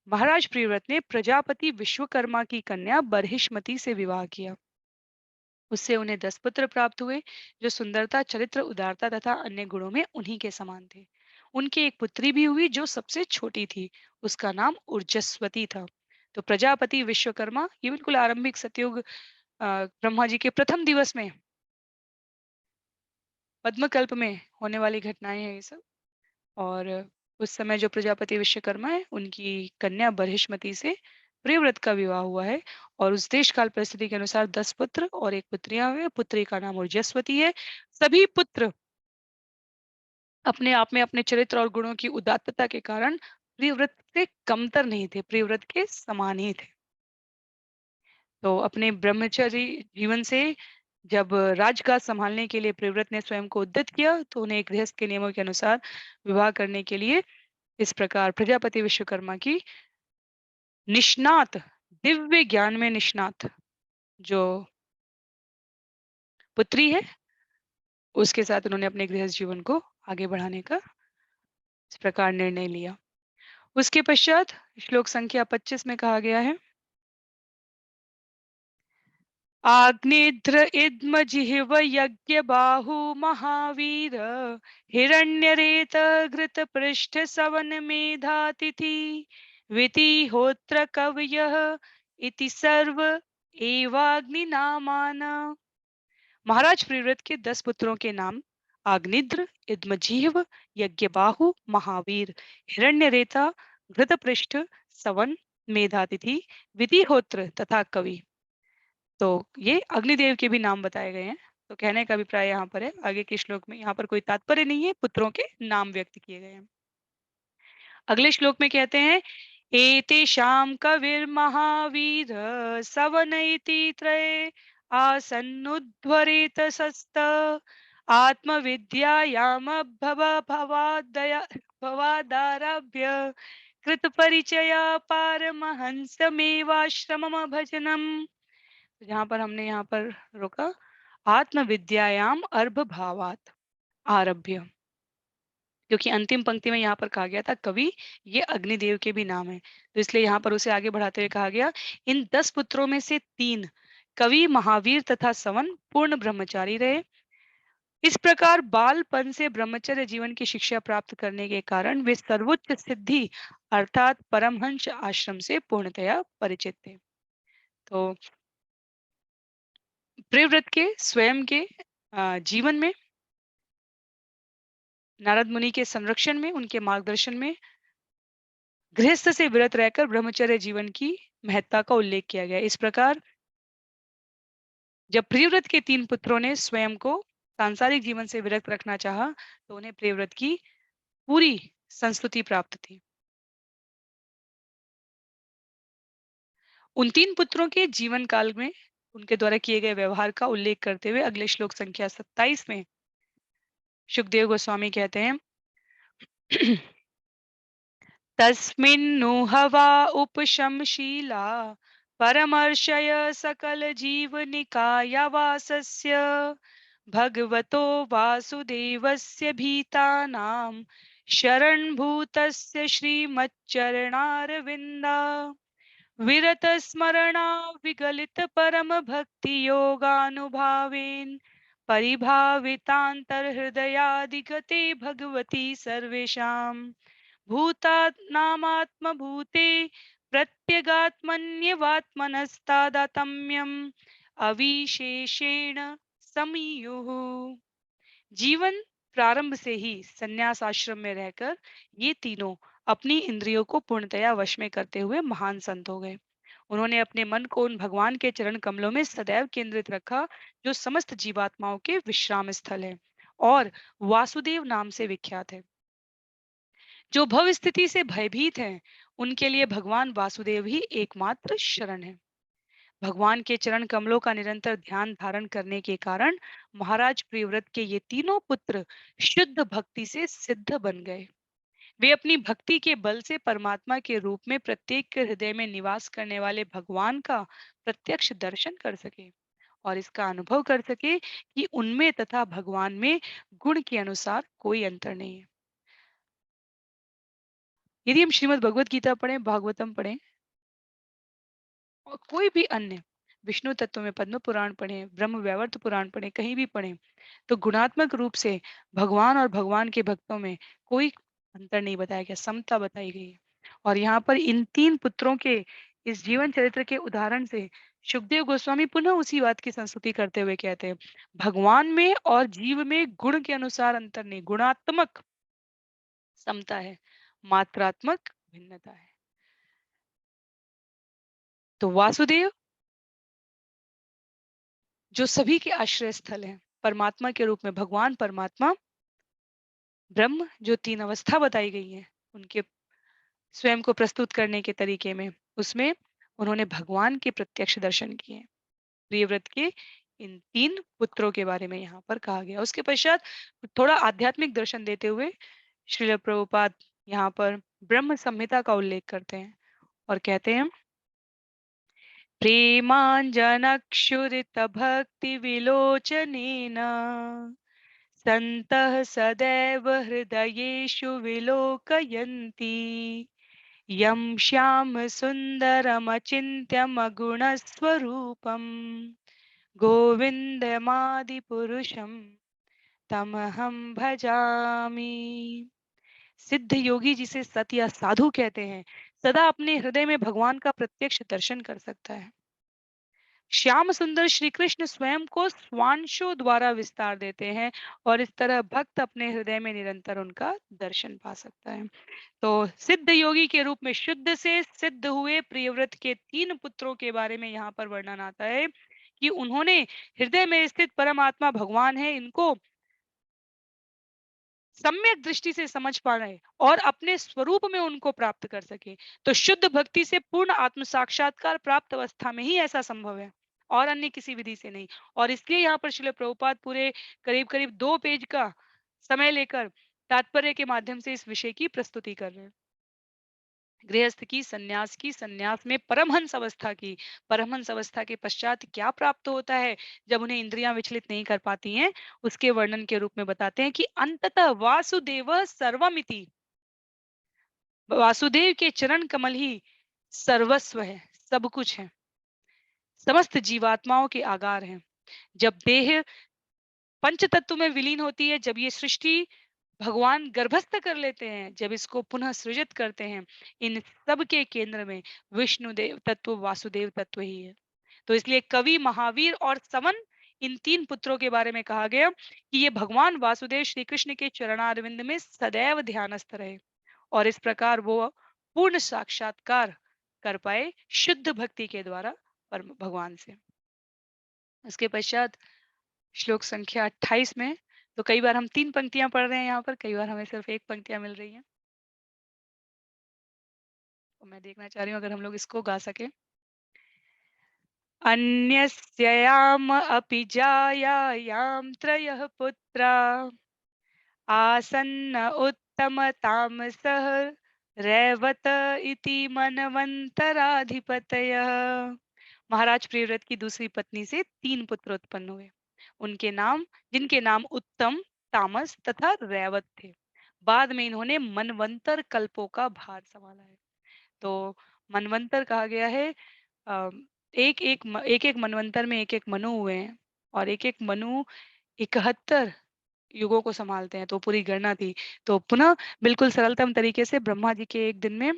महाराज प्रियव्रत ने प्रजापति विश्वकर्मा की कन्या बर्हिष्मति से विवाह किया। उससे उन्हें 10 पुत्र प्राप्त हुए, जो सुंदरता, चरित्र, उदारता तथा अन्य गुणों में उन्हीं के समान थे। उनकी एक पुत्री भी हुई जो सबसे छोटी थी, उसका नाम ऊर्जस्वती था। तो प्रजापति विश्वकर्मा, ये बिल्कुल आरंभिक सतयुग ब्रह्मा जी के प्रथम दिवस में पद्मकल्प में होने वाली घटनाएं हैं ये सब। और उस समय जो प्रजापति विश्वकर्मा है, उनकी कन्या बर्हिष्मति से प्रियव्रत का विवाह हुआ है। और उस देश काल परिस्थिति के अनुसार 10 पुत्र और एक पुत्रियां हुए। पुत्री का नाम ऊर्जस्वती है। सभी पुत्र अपने आप में अपने चरित्र और गुणों की उदात्तता के कारण प्रियव्रत से कमतर नहीं थे, प्रियव्रत के समान ही थे। तो अपने ब्रह्मचर्य जीवन से जब राजकाज संभालने के लिए प्रियव्रत ने स्वयं को उद्यत किया, तो उन्हें एक गृहस्थ के नियमों के अनुसार विवाह करने के लिए इस प्रकार प्रजापति विश्वकर्मा की निष्णात, दिव्य ज्ञान में निष्णात जो पुत्री है, उसके साथ उन्होंने अपने गृहस्थ जीवन को आगे बढ़ाने का इस प्रकार निर्णय लिया। उसके पश्चात श्लोक संख्या 25 में कहा गया है, आग्नेध्र इद्म जिह्व यज्ञ बाहु महावीर हिरण्यरेत घृत पृष्ठ सवन मेधातिथि वितिहोत्र कवयः इति सर्व एवाग्नि नामान। महाराज प्रियव्रत के 10 पुत्रों के नाम आग्निद्र, इद्मजीव, यज्ञबाहु, महावीर, हिरण्यरेता, घृतपृष्ठ, सवन, मेधातिथि, विधिहोत्र तथा कवि। तो ये अग्निदेव के भी नाम बताए गए हैं। तो कहने का अभिप्राय यहाँ पर है, आगे के श्लोक में यहाँ पर कोई तात्पर्य नहीं है, पुत्रों के नाम व्यक्त किए गए हैं। अगले श्लोक में कहते हैं, एतेषां कविर्महावीर सवन इति त्रये आसन्नुध्वरेत सस्त आत्मविद्यायामभव भवादारभ्य कृतपरिचया पारमहंसमेवाश्रमम भजनम। जहाँ पर हमने यहाँ पर रोका, आत्मविद्यायाम अर्भ भावात आरभ्य, क्योंकि अंतिम पंक्ति में यहाँ पर कहा गया था कवि, ये अग्निदेव के भी नाम है, तो इसलिए यहाँ पर उसे आगे बढ़ाते हुए कहा गया, इन 10 पुत्रों में से 3 कवि, महावीर तथा सवन पूर्ण ब्रह्मचारी रहे। इस प्रकार बालपन से ब्रह्मचर्य जीवन की शिक्षा प्राप्त करने के कारण वे सर्वोच्च सिद्धि अर्थात परमहंस आश्रम से पूर्णतया परिचित थे। तो प्रियव्रत के स्वयं के जीवन में नारद मुनि के संरक्षण में, उनके मार्गदर्शन में गृहस्थ से विरत रहकर ब्रह्मचर्य जीवन की महत्ता का उल्लेख किया गया। इस प्रकार जब प्रियव्रत के 3 पुत्रों ने स्वयं को सांसारिक जीवन से विरक्त रखना चाहा, तो उन्हें प्रियव्रत की पूरी संस्तुति प्राप्त थी। उन 3 पुत्रों के जीवन काल में उनके द्वारा किए गए व्यवहार का उल्लेख करते हुए अगले श्लोक संख्या 27 में सुखदेव गोस्वामी कहते हैं, तस्मिन्नु हवा उपशमशीला परमर्शय सकल जीवनिकायावासस्य भगवतो वासुदेवस्य भीतानां शरणभूतस्य श्रीमच्चरणारविन्दा। विरत स्मरणा विगलित परम भक्ति योगानुभावेन परिभावितांतर हृदयादिगते भगवती सर्वेषां भूतानामात्मभूते प्रत्यगात्मन्यवात्मनस्तादात्म्यम् अविशेषेण समयुः। जीवन प्रारंभ से ही संन्यास आश्रम में रहकर ये तीनों अपनी इंद्रियों को पूर्णतया वश में करते हुए महान संत हो गए। उन्होंने अपने मन को उन भगवान के चरण कमलों में सदैव केंद्रित रखा जो समस्त जीवात्माओं के विश्राम स्थल है और वासुदेव नाम से विख्यात है। जो भव स्थिति से भयभीत हैं, उनके लिए भगवान वासुदेव ही एकमात्र शरण है। भगवान के चरण कमलों का निरंतर ध्यान धारण करने के कारण महाराज प्रियव्रत के ये तीनों पुत्र शुद्ध भक्ति से सिद्ध बन गए। वे अपनी भक्ति के बल से परमात्मा के रूप में प्रत्येक के हृदय में निवास करने वाले भगवान का प्रत्यक्ष दर्शन कर सके और इसका अनुभव कर सके कि उनमें तथा भगवान में गुण के अनुसार कोई अंतर नहीं है। यदि हम श्रीमद् भगवत गीता पढ़ें, भागवतम पढ़ें और कोई भी अन्य विष्णु तत्व में पद्म पुराण पढ़ें, ब्रह्म वैवर्त पुराण पढ़ें, कहीं भी पढ़ें, तो गुणात्मक रूप से भगवान और भगवान के भक्तों में कोई अंतर नहीं बताया गया, समता बताई गई है। और यहाँ पर इन तीन पुत्रों के इस जीवन चरित्र के उदाहरण से सुखदेव गोस्वामी पुनः उसी बात की संस्तुति करते हुए कहते हैं, भगवान में और जीव में गुण के अनुसार अंतर नहीं, गुणात्मक समता है, मात्रात्मक भिन्नता है। तो वासुदेव जो सभी के आश्रय स्थल है, परमात्मा के रूप में भगवान परमात्मा, ब्रह्म जो तीन अवस्था बताई गई है उनके स्वयं को प्रस्तुत करने के तरीके में, उसमें उन्होंने भगवान के प्रत्यक्ष दर्शन किए। प्रियव्रत के इन तीन पुत्रों के बारे में यहाँ पर कहा गया। उसके पश्चात थोड़ा आध्यात्मिक दर्शन देते हुए श्रील प्रभुपाद यहाँ पर ब्रह्म संहिता का उल्लेख करते हैं और कहते हैं, प्रेमाञ्जनक्षुरित भक्ति विलोचनेन सन्तः सदैव हृदयेषु विलोकयन्ति यं श्यामसुन्दरमचिन्त्यमगुणस्वरूपम् गोविन्दमादिपुरुषं तमहं भजामि। सिद्ध योगी जिसे सत या साधु कहते हैं, सदा अपने हृदय में भगवान का प्रत्यक्ष दर्शन कर सकता है। श्याम सुंदर श्री कृष्ण स्वयं को स्वांशों द्वारा विस्तार देते हैं और इस तरह भक्त अपने हृदय में निरंतर उनका दर्शन पा सकता है। तो सिद्ध योगी के रूप में शुद्ध से सिद्ध हुए प्रियव्रत के तीन पुत्रों के बारे में यहाँ पर वर्णन आता है कि उन्होंने हृदय में स्थित परमात्मा भगवान है, इनको सम्यक दृष्टि से समझ पा रहे और अपने स्वरूप में उनको प्राप्त कर सके। तो शुद्ध भक्ति से पूर्ण आत्म साक्षात्कार प्राप्त अवस्था में ही ऐसा संभव है और अन्य किसी विधि से नहीं। और इसलिए यहाँ पर श्रील प्रभुपाद पूरे करीब करीब 2 पेज का समय लेकर तात्पर्य के माध्यम से इस विषय की प्रस्तुति कर रहे हैं। गृहस्थ की, सन्यास में परमहंस अवस्था की, परमहंस अवस्था के पश्चात क्या प्राप्त होता है जब उन्हें इंद्रियां विचलित नहीं कर पाती हैं, उसके वर्णन के रूप में बताते हैं कि अंततः वासुदेव सर्वमिति, वासुदेव के चरण कमल ही सर्वस्व है, सब कुछ है, समस्त जीवात्माओं के आगार हैं। जब देह पंच तत्व में विलीन होती है, जब ये सृष्टि भगवान गर्भस्थ कर लेते हैं, जब इसको पुनः सृजित करते हैं, इन सब के केंद्र में विष्णु देव तत्व, वासुदेव तत्व ही है। तो इसलिए कवि, महावीर और सवन, इन तीन पुत्रों के बारे में कहा गया कि ये भगवान वासुदेव श्री कृष्ण के चरणारविंद में सदैव ध्यानस्थ रहे और इस प्रकार वो पूर्ण साक्षात्कार कर पाए शुद्ध भक्ति के द्वारा परम भगवान से। उसके पश्चात श्लोक संख्या 28 में, तो कई बार हम 3 पंक्तियां पढ़ रहे हैं यहाँ पर, कई बार हमें सिर्फ 1 पंक्तियां मिल रही हैं। तो मैं देखना चाह रही हूँ अगर हम लोग इसको गा सके। अन्यस्याम अपि जायायां त्रयः पुत्रा आसन्न उत्तम तामसः रैवत इति मनवंतराधिपतयः। महाराज प्रियव्रत की दूसरी पत्नी से 3 पुत्र उत्पन्न हुए। उनके नाम, जिनके नाम उत्तम, तामस तथा रैवत थे। बाद में इन्होंने मनवंतर कल्पों का भार संभाला है। तो मनवंतर कहा गया है। अ, एक-एक मनवंतर में एक-एक मनु हुए हैं और एक-एक मनु 71 युगों को सँभालते हैं, तो पूरी गणना थी। तो पुनः बिल्कुल सरलतम तरीके से ब्रह्मा जी के एक दिन में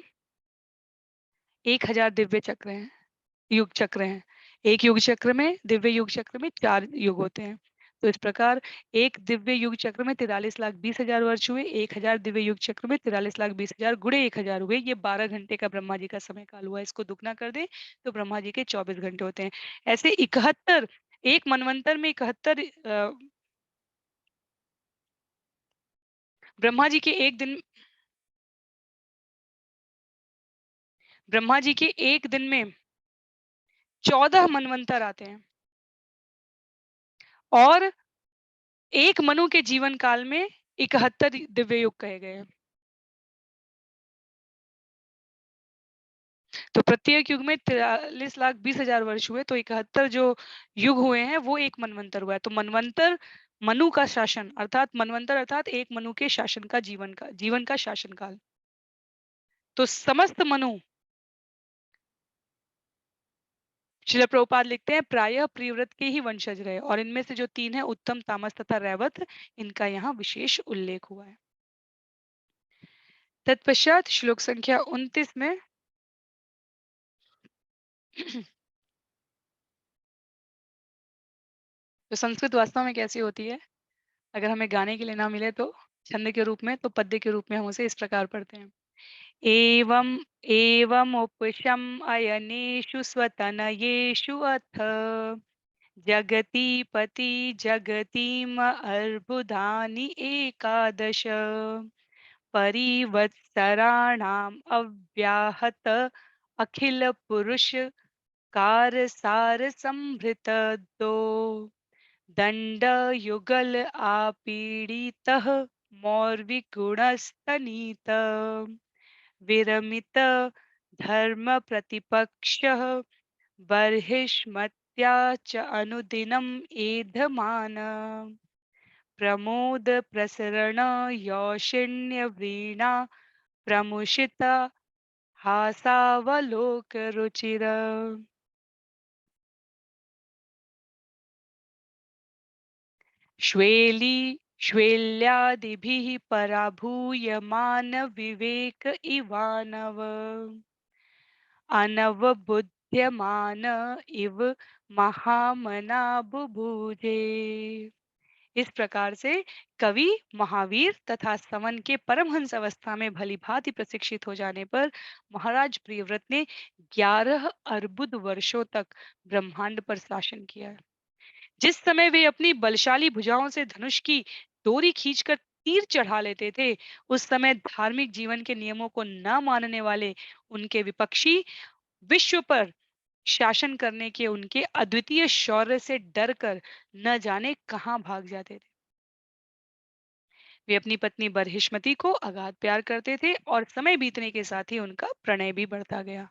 1000 दिव्य चक्र हैं, युग चक्र हैं। एक युग चक्र में दिव्य युग चक्र में 4 युग होते हैं। तो इस प्रकार एक दिव्य युग चक्र में 43,20,000 वर्ष हुए, 1000 दिव्य युग चक्र में 43,20,000 गुणे 1000 हुए, ये 12 घंटे का ब्रह्मा जी का समय काल हुआ। इसको दुगना कर दें तो ब्रह्मा जी के 24 घंटे होते हैं। ऐसे 71 एक मनवंतर में 71 ब्रह्मा जी के एक दिन ब्रह्मा जी के एक दिन में 14 मनवंतर आते हैं और एक मनु के जीवन काल में 71 दिव्य युग कहे गए हैं। तो प्रत्येक युग में 43,20,000 वर्ष हुए, तो 71 जो युग हुए हैं वो एक मनवंतर हुआ है। तो मनवंतर मनु का शासन अर्थात मनवंतर अर्थात एक मनु के शासन का जीवन का शासन काल। तो समस्त मनु श्रील प्रभुपाद लिखते हैं प्रायः प्रियव्रत के ही वंशज रहे और इनमें से जो 3 हैं उत्तम, तामस तथा रैवत, इनका यहाँ विशेष उल्लेख हुआ है। तत्पश्चात श्लोक संख्या 29 में तो संस्कृत वास्तव में कैसी होती है? अगर हमें गाने के लिए ना मिले तो छंद के रूप में, तो पद्य के रूप में हम उसे इस प्रकार पढ़ते हैं। एवं एवमुपशम अयनेषु स्वतनयेषु अथ जगतीपति जगतीम अर्बुदानि एकादश परिवत्सराणाम् अव्याहत अखिल पुरुष कार सार संभृत दो दंड युगल आपीड़ितः मौर्विगुणस्तनीत विरमित धर्म प्रतिपक्षः बर्हिष्मत्या च अनुदिनम् एधमान प्रमोद प्रसरण यौषिण्य वीणा प्रमुषिता हासावलोक रुचिर श्वेल्यादिभिः पराभूयमान विवेक इवानव अनवबुध्यमान इव महामना बुभुजे। इस प्रकार से कवि महावीर तथा समन के परमहंस अवस्था में भली भांति प्रशिक्षित हो जाने पर महाराज प्रियव्रत ने 11 अर्बुद वर्षों तक ब्रह्मांड पर शासन किया। जिस समय वे अपनी बलशाली भुजाओं से धनुष की डोरी खींचकर तीर चढ़ा लेते थे, उस समय धार्मिक जीवन के नियमों को न मानने वाले उनके विपक्षी विश्व पर शासन करने के उनके अद्वितीय शौर्य से डरकर न जाने कहां भाग जाते थे। वे अपनी पत्नी बरहिष्मति को अगाध प्यार करते थे और समय बीतने के साथ ही उनका प्रणय भी बढ़ता गया।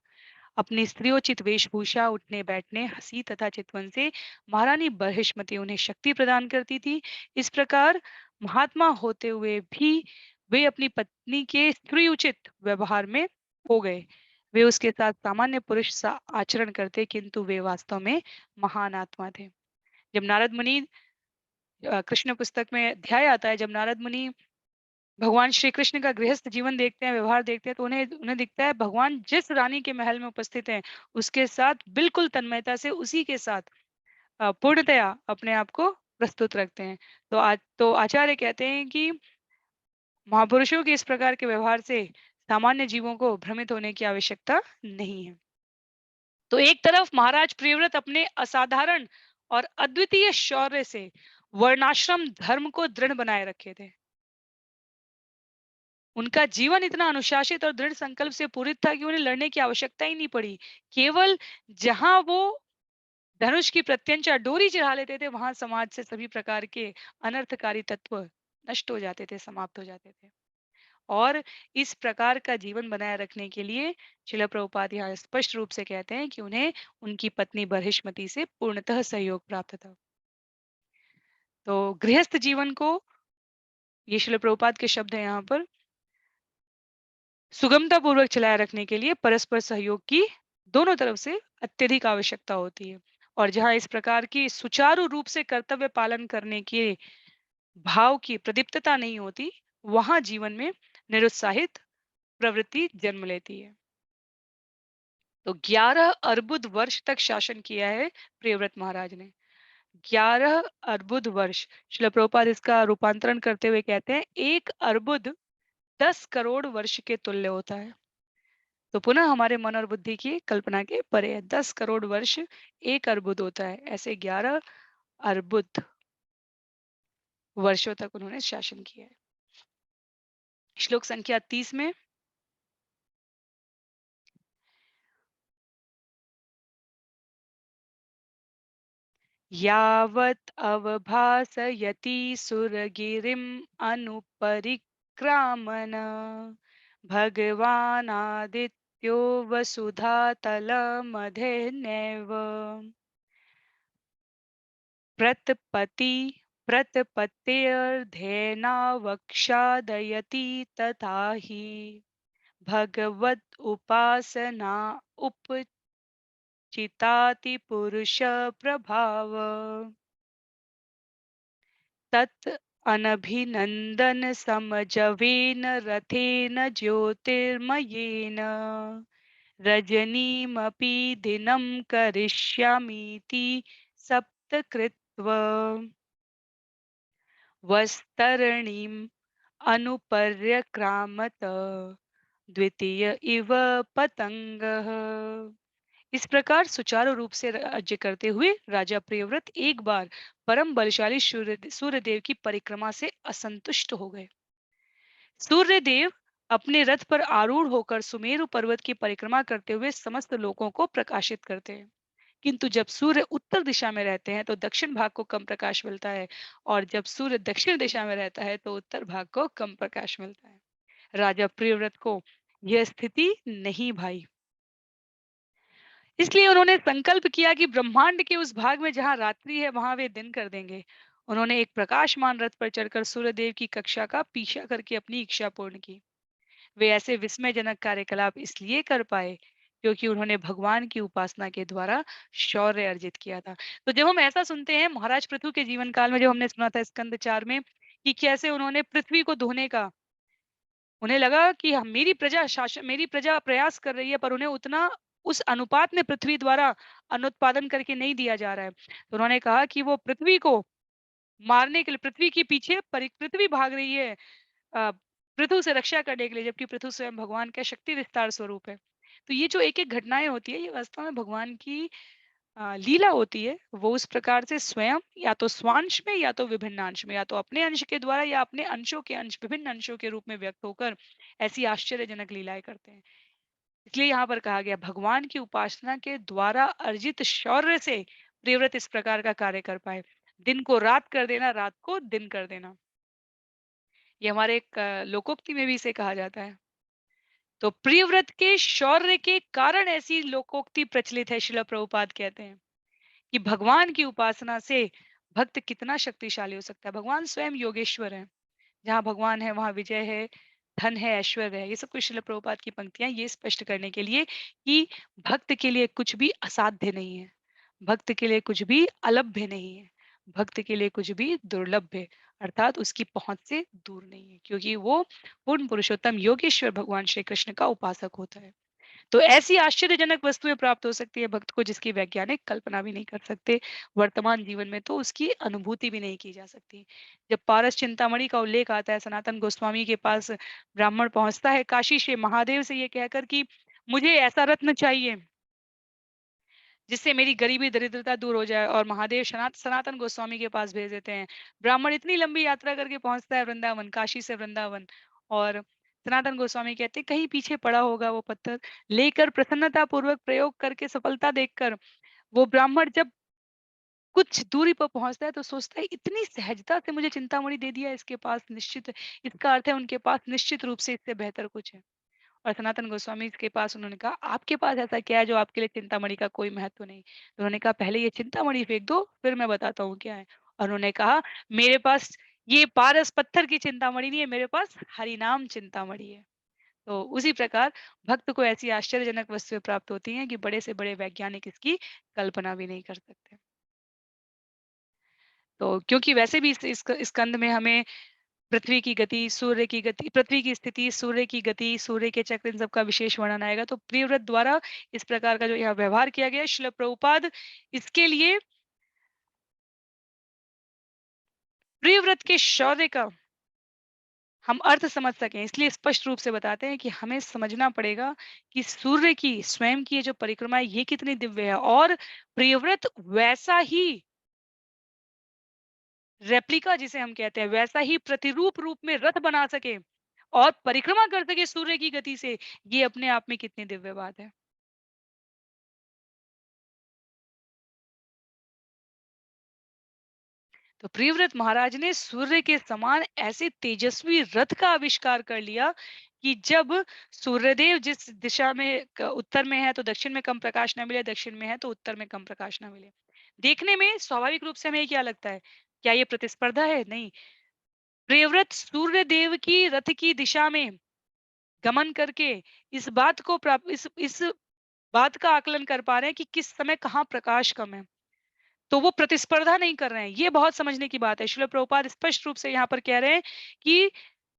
अपनी स्त्रियोचित वेशभूषा, उठने बैठने, हंसी तथा चितवन से महारानी बरहिष्मति उन्हें शक्ति प्रदान करती थी। इस प्रकार महात्मा होते हुए भी वे अपनी पत्नी के स्त्रियोचित व्यवहार में हो गए। वे उसके साथ सामान्य पुरुष सा आचरण करते, किंतु वे वास्तव में महान आत्मा थे। जब नारद मुनि कृष्ण पुस्तक में अध्याय आता है, जब नारद मुनि भगवान श्री कृष्ण का गृहस्थ जीवन देखते हैं, व्यवहार देखते हैं, तो उन्हें उन्हें दिखता है भगवान जिस रानी के महल में उपस्थित हैं उसके साथ बिल्कुल तन्मयता से उसी के साथ पूर्णतया अपने आप को प्रस्तुत रखते हैं। तो आचार्य कहते हैं कि महापुरुषों के इस प्रकार के व्यवहार से सामान्य जीवों को भ्रमित होने की आवश्यकता नहीं है। तो एक तरफ महाराज प्रियव्रत अपने असाधारण और अद्वितीय शौर्य से वर्णाश्रम धर्म को दृढ़ बनाए रखे थे। उनका जीवन इतना अनुशासित और दृढ़ संकल्प से पूरित था कि उन्हें लड़ने की आवश्यकता ही नहीं पड़ी। केवल जहां वो धनुष की प्रत्यंचा डोरी चढ़ा लेते थे, वहां समाज से सभी प्रकार के अनर्थकारी तत्व नष्ट हो जाते थे, समाप्त हो जाते थे। और इस प्रकार का जीवन बनाए रखने के लिए शिला प्रभुपाद यहाँ स्पष्ट रूप से कहते हैं कि उन्हें उनकी पत्नी बरहिष्मति से पूर्णतः सहयोग प्राप्त था। तो गृहस्थ जीवन को, ये शिला प्रभुपाद के शब्द है यहाँ पर, सुगमता पूर्वक चलाए रखने के लिए परस्पर सहयोग की दोनों तरफ से अत्यधिक आवश्यकता होती है। और जहां इस प्रकार की सुचारू रूप से कर्तव्य पालन करने के भाव की प्रदीप्तता नहीं होती, वहां जीवन में निरुत्साहित प्रवृत्ति जन्म लेती है। तो 11 अर्बुद वर्ष तक शासन किया है प्रियव्रत महाराज ने। 11 अर्बुद वर्ष। श्रील प्रभुपाद इसका रूपांतरण करते हुए कहते हैं, एक अर्बुद 10 करोड़ वर्ष के तुल्य होता है। तो पुनः हमारे मन और बुद्धि की कल्पना के परे है। 10 करोड़ वर्ष एक अर्बुद होता है, ऐसे 11 अर्बुद वर्षों तक उन्होंने शासन किया है। श्लोक संख्या 30 में, यावत् अवभासयति सुरगिरिम् अनुपरिक्रामन् भगवानादित्यो वसुधातलमध्येनैव प्रतपति प्रतपतेर्धेनावक्षादयति तथा हि भगवत् उपासना उपचिताति पुरुष प्रभाव तत् अनभिनन्दन समजवेन रथेन ज्योतिर्मयेन रजनीमपि दिनं करिष्यामीति सप्तकृत्व वस्तरणीम् अनुपर्यक्रामत द्वितीय इव पतंगः। इस प्रकार सुचारू रूप से राज्य करते हुए राजा प्रियव्रत एक बार परम बलशाली सूर्यदेव की परिक्रमा से असंतुष्ट हो गए। सूर्यदेव अपने रथ पर आरूढ़ होकर सुमेरु पर्वत की परिक्रमा करते हुए समस्त लोगों को प्रकाशित करते हैं। किंतु जब सूर्य उत्तर दिशा में रहते हैं तो दक्षिण भाग को कम प्रकाश मिलता है, और जब सूर्य दक्षिण दिशा में रहता है तो उत्तर भाग को कम प्रकाश मिलता है। राजा प्रियव्रत को यह स्थिति नहीं भाई, इसलिए उन्होंने संकल्प किया कि ब्रह्मांड के उस भाग में जहां रात्रि है वहां वे दिन कर देंगे। उन्होंने एक प्रकाशमान रथ पर चढ़कर सूर्यदेव की कक्षा का पीछा करके अपनी इच्छा पूर्ण की। वे ऐसे विस्मयजनक कार्यकलाप इसलिए कर पाए क्योंकि उन्होंने भगवान की उपासना के द्वारा शौर्य अर्जित किया था। तो जब हम ऐसा सुनते हैं महाराज पृथु के जीवन काल में, जब हमने सुना था स्कंद 4 में कि कैसे उन्होंने पृथ्वी को धोने का, उन्हें लगा कि मेरी प्रजा प्रयास कर रही है पर उन्हें उतना उस अनुपात में पृथ्वी द्वारा अनुत्पादन करके नहीं दिया जा रहा है। तो उन्होंने कहा कि वो पृथ्वी को मारने के लिए, पृथ्वी के पीछे पृथ्वी भाग रही है अ, पृथु से रक्षा करने के लिए, जबकि पृथु स्वयं भगवान का शक्ति विस्तार स्वरूप है। तो ये जो एक एक घटनाएं होती है, ये वास्तव में भगवान की लीला होती है। वो उस प्रकार से स्वयं या तो स्वांश में या तो विभिन्न अंश में, या तो अपने अंश के द्वारा या अपने अंशों के अंश विभिन्न अंशों के रूप में व्यक्त होकर ऐसी आश्चर्यजनक लीलाएं करते हैं। इसलिए यहाँ पर कहा गया भगवान की उपासना के द्वारा अर्जित शौर्य से प्रियव्रत इस प्रकार का कार्य कर पाए, दिन को रात कर देना, रात को दिन कर देना। ये हमारे एक लोकोक्ति में भी इसे कहा जाता है। तो प्रियव्रत के शौर्य के कारण ऐसी लोकोक्ति प्रचलित है। श्रील प्रभुपाद कहते हैं कि भगवान की उपासना से भक्त कितना शक्तिशाली हो सकता है। भगवान स्वयं योगेश्वर है। जहाँ भगवान है वहां विजय है, धन है, ऐश्वर्य है। ये सब कुछ श्रील प्रभुपाद की पंक्तियां ये स्पष्ट करने के लिए कि भक्त के लिए कुछ भी असाध्य नहीं है, भक्त के लिए कुछ भी अलभ्य नहीं है, भक्त के लिए कुछ भी दुर्लभ है, अर्थात उसकी पहुंच से दूर नहीं है, क्योंकि वो पूर्ण पुरुषोत्तम योगेश्वर भगवान श्री कृष्ण का उपासक होता है। तो ऐसी आश्चर्यजनक वस्तुएं प्राप्त हो सकती है भक्त को जिसकी वैज्ञानिक कल्पना भी नहीं कर सकते। वर्तमान जीवन में तो उसकी अनुभूति भी नहीं की जा सकती। जब पारस चिंतामणि का उल्लेख आता है, सनातन गोस्वामी के पास ब्राह्मण पहुंचता है काशी से महादेव से ये कहकर कि मुझे ऐसा रत्न चाहिए जिससे मेरी गरीबी दरिद्रता दूर हो जाए, और महादेव सनातन गोस्वामी के पास भेज देते हैं। ब्राह्मण इतनी लंबी यात्रा करके पहुंचता है वृंदावन, काशी से वृंदावन, और सनातन गोस्वामी कहते हैं कहीं पीछे पड़ा होगा वो पत्थर, लेकर प्रसन्नता पूर्वक प्रयोग करके सफलता देखकर वो ब्राह्मण जब कुछ दूरी पर पहुंचता है तो सोचता है इतनी सहजता से मुझे चिंतामणि दे दिया, इसके पास निश्चित, इसका अर्थ है उनके पास निश्चित रूप से इससे बेहतर कुछ है। और सनातन गोस्वामी के पास उन्होंने कहा आपके पास ऐसा क्या है जो आपके लिए चिंतामणि का कोई महत्व नहीं। तो उन्होंने कहा पहले ये चिंतामणि फेंक दो फिर मैं बताता हूँ क्या है। और उन्होंने कहा मेरे पास ये पारस पत्थर की चिंतामणि नहीं है, मेरे पास हरिनाम चिंतामणि है। तो उसी प्रकार भक्त को ऐसी आश्चर्यजनक वस्तुएं प्राप्त होती हैं कि बड़े से बड़े वैज्ञानिक इसकी कल्पना भी नहीं कर सकते। तो क्योंकि वैसे भी इस स्कंद में हमें पृथ्वी की गति, सूर्य की गति, पृथ्वी की स्थिति, सूर्य की गति, सूर्य के चक्र, इन सब का विशेष वर्णन आएगा। तो प्रियव्रत द्वारा इस प्रकार का जो यहाँ व्यवहार किया गया है, श्रील प्रभुपाद इसके लिए प्रियव्रत के शौर्य का हम अर्थ समझ सकें, इसलिए स्पष्ट रूप से बताते हैं कि हमें समझना पड़ेगा कि सूर्य की स्वयं की ये जो परिक्रमा है, ये कितनी दिव्य है, और प्रियव्रत वैसा ही रेप्लिका जिसे हम कहते हैं, वैसा ही प्रतिरूप रूप में रथ बना सके और परिक्रमा कर सके सूर्य की गति से, ये अपने आप में कितनी दिव्य बात है। तो प्रियव्रत महाराज ने सूर्य के समान ऐसे तेजस्वी रथ का आविष्कार कर लिया कि जब सूर्यदेव जिस दिशा में उत्तर में है तो दक्षिण में कम प्रकाश ना मिले, दक्षिण में है तो उत्तर में कम प्रकाश ना मिले। देखने में स्वाभाविक रूप से हमें क्या लगता है, क्या ये प्रतिस्पर्धा है? नहीं। प्रियव्रत सूर्यदेव की रथ की दिशा में गमन करके इस बात को इस बात का आकलन कर पा रहे हैं कि किस समय कहाँ प्रकाश कम है। तो वो प्रतिस्पर्धा नहीं कर रहे हैं। ये बहुत समझने की बात है। श्रील प्रभुपाद स्पष्ट रूप से यहाँ पर कह रहे हैं कि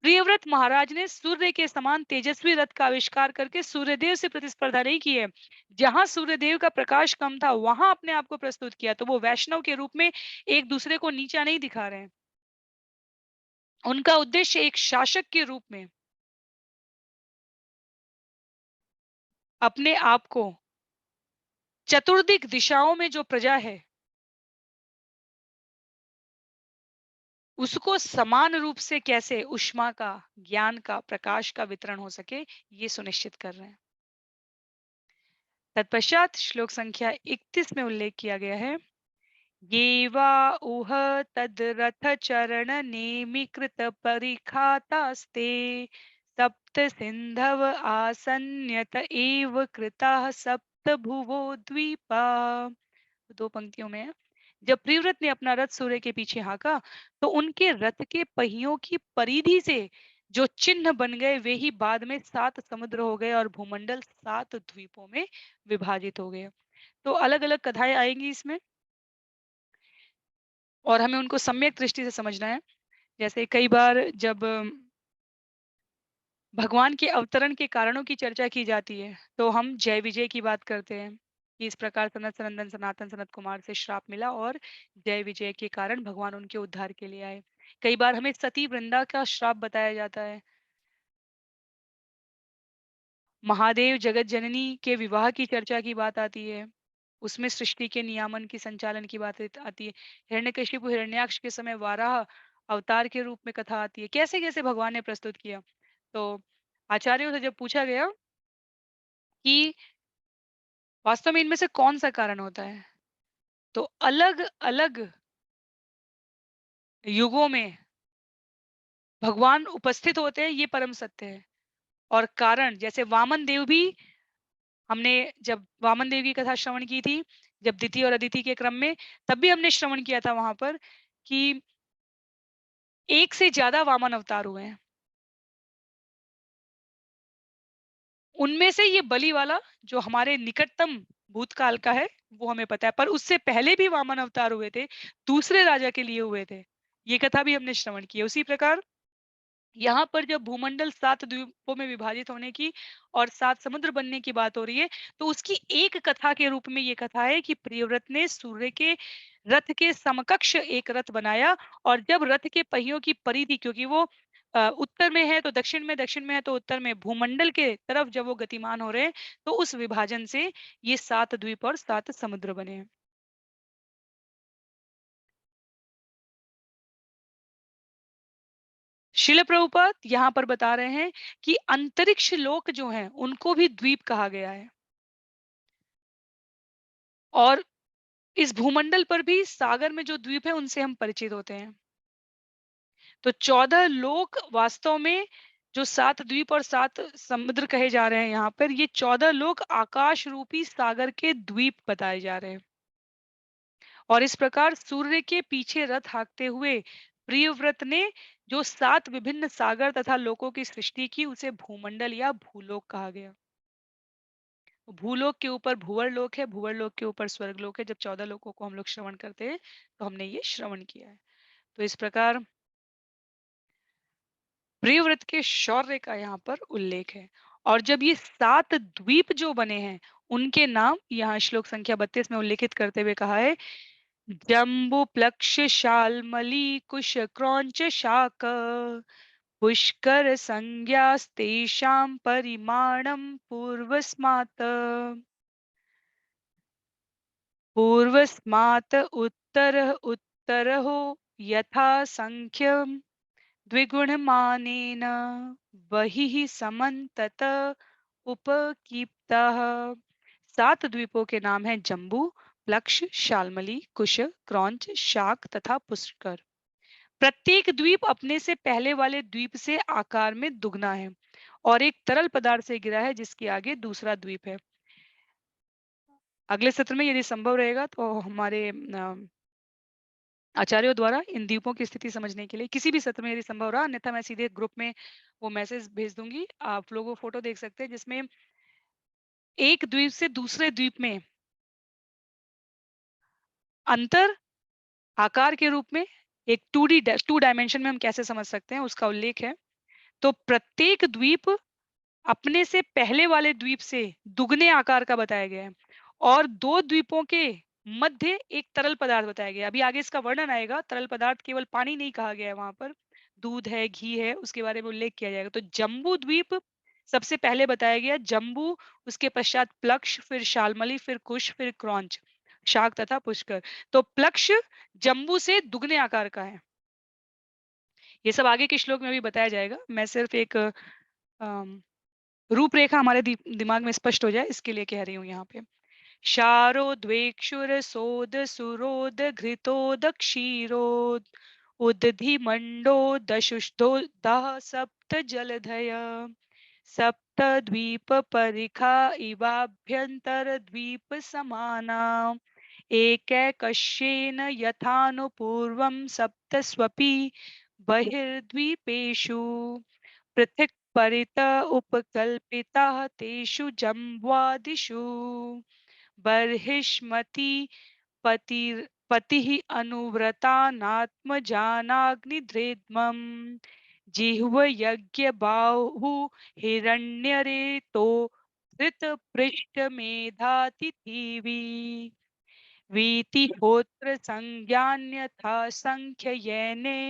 प्रियव्रत महाराज ने सूर्य के समान तेजस्वी रथ का आविष्कार करके सूर्यदेव से प्रतिस्पर्धा नहीं की है। जहां सूर्यदेव का प्रकाश कम था, वहां अपने आप को प्रस्तुत किया। तो वो वैष्णव के रूप में एक दूसरे को नीचा नहीं दिखा रहे हैं। उनका उद्देश्य एक शासक के रूप में अपने आप को चतुर्दिक दिशाओं में जो प्रजा है उसको समान रूप से कैसे ऊष्मा का, ज्ञान का, प्रकाश का वितरण हो सके, ये सुनिश्चित कर रहे हैं। तत्पश्चात श्लोक संख्या 31 में उल्लेख किया गया है, ये वा उह तद्रथ चरण नेमीकृत परिखातास्ते सप्त सिंधव आसन्यत एव कृताः सप्त भुवो द्वीपा। दो पंक्तियों में है। जब प्रियव्रत ने अपना रथ सूर्य के पीछे हाँका तो उनके रथ के पहियों की परिधि से जो चिन्ह बन गए वे ही बाद में 7 समुद्र हो गए और भूमंडल 7 द्वीपों में विभाजित हो गए। तो अलग अलग कथाएं आएंगी इसमें और हमें उनको सम्यक दृष्टि से समझना है। जैसे कई बार जब भगवान के अवतरण के कारणों की चर्चा की जाती है तो हम जय विजय की बात करते हैं कि इस प्रकार सनत सनंदन सनातन सनत कुमार से श्राप मिला और जय विजय के कारण भगवान उनके उद्धार के लिए आए। कई बार हमें सती वृंदा का श्राप बताया जाता है। महादेव जगत जननी के विवाह की चर्चा की बात आती है, उसमें सृष्टि के नियामन की संचालन की बात आती है। हिरण्यकशिपु हिरण्याक्ष के समय वाराह अवतार के रूप में कथा आती है, कैसे कैसे भगवान ने प्रस्तुत किया। तो आचार्यों से जब पूछा गया कि वास्तव में इनमें से कौन सा कारण होता है, तो अलग अलग युगों में भगवान उपस्थित होते हैं, ये परम सत्य है। और कारण जैसे वामन देव भी, हमने जब वामन देव की कथा श्रवण की थी, जब दिति और अदिति के क्रम में, तब भी हमने श्रवण किया था वहां पर कि एक से ज्यादा वामन अवतार हुए हैं। उनमें से ये बलि वाला जो हमारे निकटतम भूतकाल का है वो हमें पता है, पर उससे पहले भी वामन अवतार हुए थे, दूसरे राजा के लिए हुए थे। ये कथा भी हमने श्रवण की है। उसी प्रकार यहाँ पर जब भूमंडल 7 द्वीपों में विभाजित होने की और 7 समुद्र बनने की बात हो रही है, तो उसकी एक कथा के रूप में ये कथा है कि प्रियव्रत ने सूर्य के रथ के समकक्ष एक रथ बनाया और जब रथ के पहियों की परिधि, क्योंकि वो उत्तर में है तो दक्षिण में, दक्षिण में है तो उत्तर में, भूमंडल के तरफ जब वो गतिमान हो रहे हैं, तो उस विभाजन से ये 7 द्वीप और 7 समुद्र बने हैं। शिल प्रभुपाद यहाँ पर बता रहे हैं कि अंतरिक्ष लोक जो हैं उनको भी द्वीप कहा गया है और इस भूमंडल पर भी सागर में जो द्वीप है उनसे हम परिचित होते हैं। तो 14 लोक वास्तव में जो 7 द्वीप और 7 समुद्र कहे जा रहे हैं यहाँ पर, ये 14 लोक आकाश रूपी सागर के द्वीप बताए जा रहे हैं। और इस प्रकार सूर्य के पीछे रथ हाँकते हुए प्रियव्रत ने जो 7 विभिन्न सागर तथा लोकों की सृष्टि की, उसे भूमंडल या भूलोक कहा गया। भूलोक के ऊपर भूवर्लोक है, भूवर्लोक के ऊपर स्वर्गलोक है। जब 14 लोकों को हम लोग श्रवण करते हैं, तो हमने ये श्रवण किया है। तो इस प्रकार प्रियव्रत के शौर्य का यहाँ पर उल्लेख है। और जब ये 7 द्वीप जो बने हैं, उनके नाम यहाँ श्लोक संख्या 32 में उल्लेखित करते हुए कहा है, जम्बु प्लक्ष शाल्मली कुश क्रौंच शाक पुष्कर संज्ञास्तेषां परिमाणं पूर्वस्मात् उत्तरहो यथा संख्यं द्विगुणमानेन बहिः समन्तत उपकीप्तः। 7 द्वीपों के नाम हैं जम्बू, प्लक्ष, शाल्मली, कुश, क्रौंच, शाक तथा पुष्कर। प्रत्येक द्वीप अपने से पहले वाले द्वीप से आकार में दुगना है और एक तरल पदार्थ से घिरा है जिसके आगे दूसरा द्वीप है। अगले सत्र में यदि संभव रहेगा तो हमारे आचार्यों द्वारा इन द्वीपों की स्थिति समझने के लिए किसी भी सत्र में यदि संभव रहा, अन्यथा मैं सीधे ग्रुप में वो मैसेज भेज दूंगी। आप लोग वो फोटो देख सकते हैं जिसमें एक द्वीप से दूसरे द्वीप में अंतर आकार के रूप में एक 2 डायमेंशन में हम कैसे समझ सकते हैं उसका उल्लेख है। तो प्रत्येक द्वीप अपने से पहले वाले द्वीप से दुगने आकार का बताया गया है और 2 द्वीपों के मध्य एक तरल पदार्थ बताया गया है। अभी आगे इसका वर्णन आएगा। तरल पदार्थ केवल पानी नहीं कहा गया है, वहां पर दूध है, घी है, उसके बारे में उल्लेख किया जाएगा। तो जम्बू द्वीप सबसे पहले बताया गया, जम्बू, उसके पश्चात प्लक्ष, फिर शाल्मली, फिर कुश, फिर क्रौंच, शाक तथा पुष्कर। तो प्लक्ष जम्बू से दुगने आकार का है। ये सब आगे के श्लोक में भी बताया जाएगा। मैं सिर्फ एक रूपरेखा हमारे दिमाग में स्पष्ट हो जाए इसके लिए कह रही हूँ यहाँ पे। शारोद्वेक्षुर सोद सुरोद घृतोद क्षीरोद उदधि मंडो दशुष्टो दह सप्त जलधय सप्त द्वीप परिखा इवाभ्यंतर द्वीप समाना एकैकश्येन यथानुपूर्वं सप्तस्वपि बहिर्द्वीपेषु पृथक् परित उपकल्पिताः तेषु जम्ब्वादिषु बर्हिष्मति पतिः अनुव्रतानात्मजानाग्निध्रेद्मम् जिह्वयज्ञबाहु हिरण्यरेतो धृतपृष्ठमेधातिथिवि वीतिहोत्र संज्ञान्यथा संख्ययने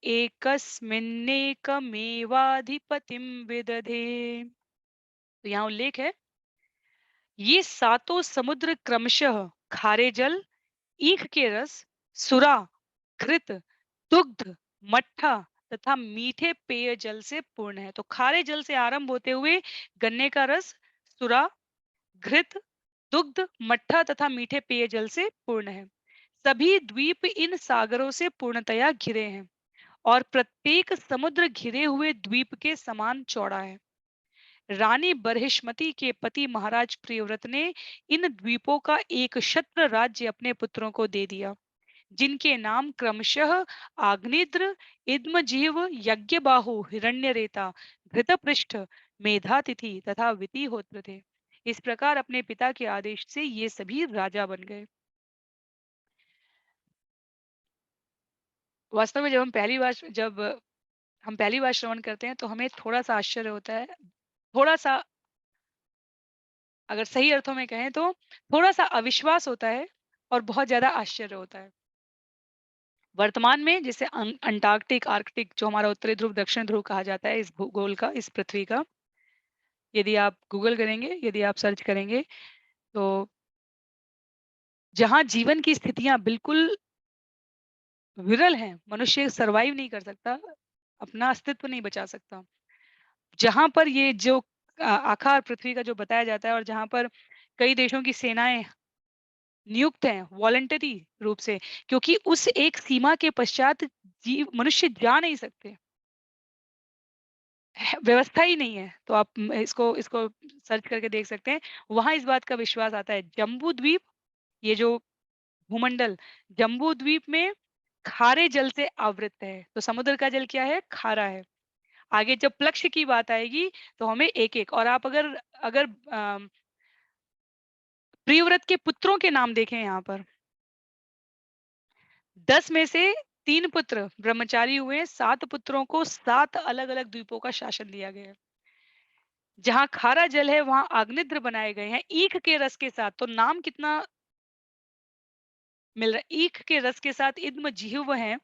एकस्मिन्नेकमेवाधिपतिं विदधे। तो यहाँ उल्लेख है, ये सातों समुद्र क्रमशः खारे जल, ईख के रस, सुरा, घृत, दुग्ध, मट्ठा तथा मीठे पेय जल से पूर्ण है। तो खारे जल से आरंभ होते हुए गन्ने का रस, सुरा, घृत, दुग्ध, मट्ठा तथा मीठे पेय जल से पूर्ण है। सभी द्वीप इन सागरों से पूर्णतया घिरे हैं और प्रत्येक समुद्र घिरे हुए द्वीप के समान चौड़ा है। रानी बरहिष्मति के पति महाराज प्रियव्रत ने इन द्वीपों का एक क्षत्र राज्य अपने पुत्रों को दे दिया, जिनके नाम क्रमशः आग्निद्र, इद्मजीव, यज्ञबाहु, हिरण्यरेता, घृतपृष्ठ, मेधातिथि तथा वितिहोत्र थे। इस प्रकार अपने पिता के आदेश से ये सभी राजा बन गए। वास्तव में जब हम पहली बार श्रवण करते हैं तो हमें थोड़ा सा आश्चर्य होता है, थोड़ा सा, अगर सही अर्थों में कहें तो थोड़ा सा अविश्वास होता है और बहुत ज्यादा आश्चर्य होता है। वर्तमान में जैसे अंटार्कटिक, आर्कटिक, जो हमारा उत्तरी ध्रुव दक्षिण ध्रुव कहा जाता है, इस भूगोल का, इस पृथ्वी का, यदि आप गूगल करेंगे, यदि आप सर्च करेंगे, तो जहाँ जीवन की स्थितियां बिल्कुल विरल हैं, मनुष्य सरवाइव नहीं कर सकता, अपना अस्तित्व नहीं बचा सकता, जहां पर ये जो आकार पृथ्वी का जो बताया जाता है और जहां पर कई देशों की सेनाएं नियुक्त हैं वॉलंटरी रूप से, क्योंकि उस एक सीमा के पश्चात जीव मनुष्य जा नहीं सकते, व्यवस्था ही नहीं है। तो आप इसको इसको सर्च करके देख सकते हैं। वहां इस बात का विश्वास आता है। जम्बू द्वीप, ये जो भूमंडल, जम्बू द्वीप में खारे जल से आवृत है। तो समुद्र का जल क्या है? खारा है। आगे जब प्लक्ष की बात आएगी तो हमें एक-एक, और आप अगर अगर प्रियव्रत के पुत्रों के नाम देखें यहाँ पर, 10 में से 3 पुत्र ब्रह्मचारी हुए, 7 पुत्रों को 7 अलग-अलग द्वीपों का शासन दिया गया है। जहाँ खारा जल है वहाँ अग्निद्र बनाए गए हैं ईख के रस के साथ। तो नाम कितना मिल रहा है? ईख के रस के साथ इद्म जिह्व है,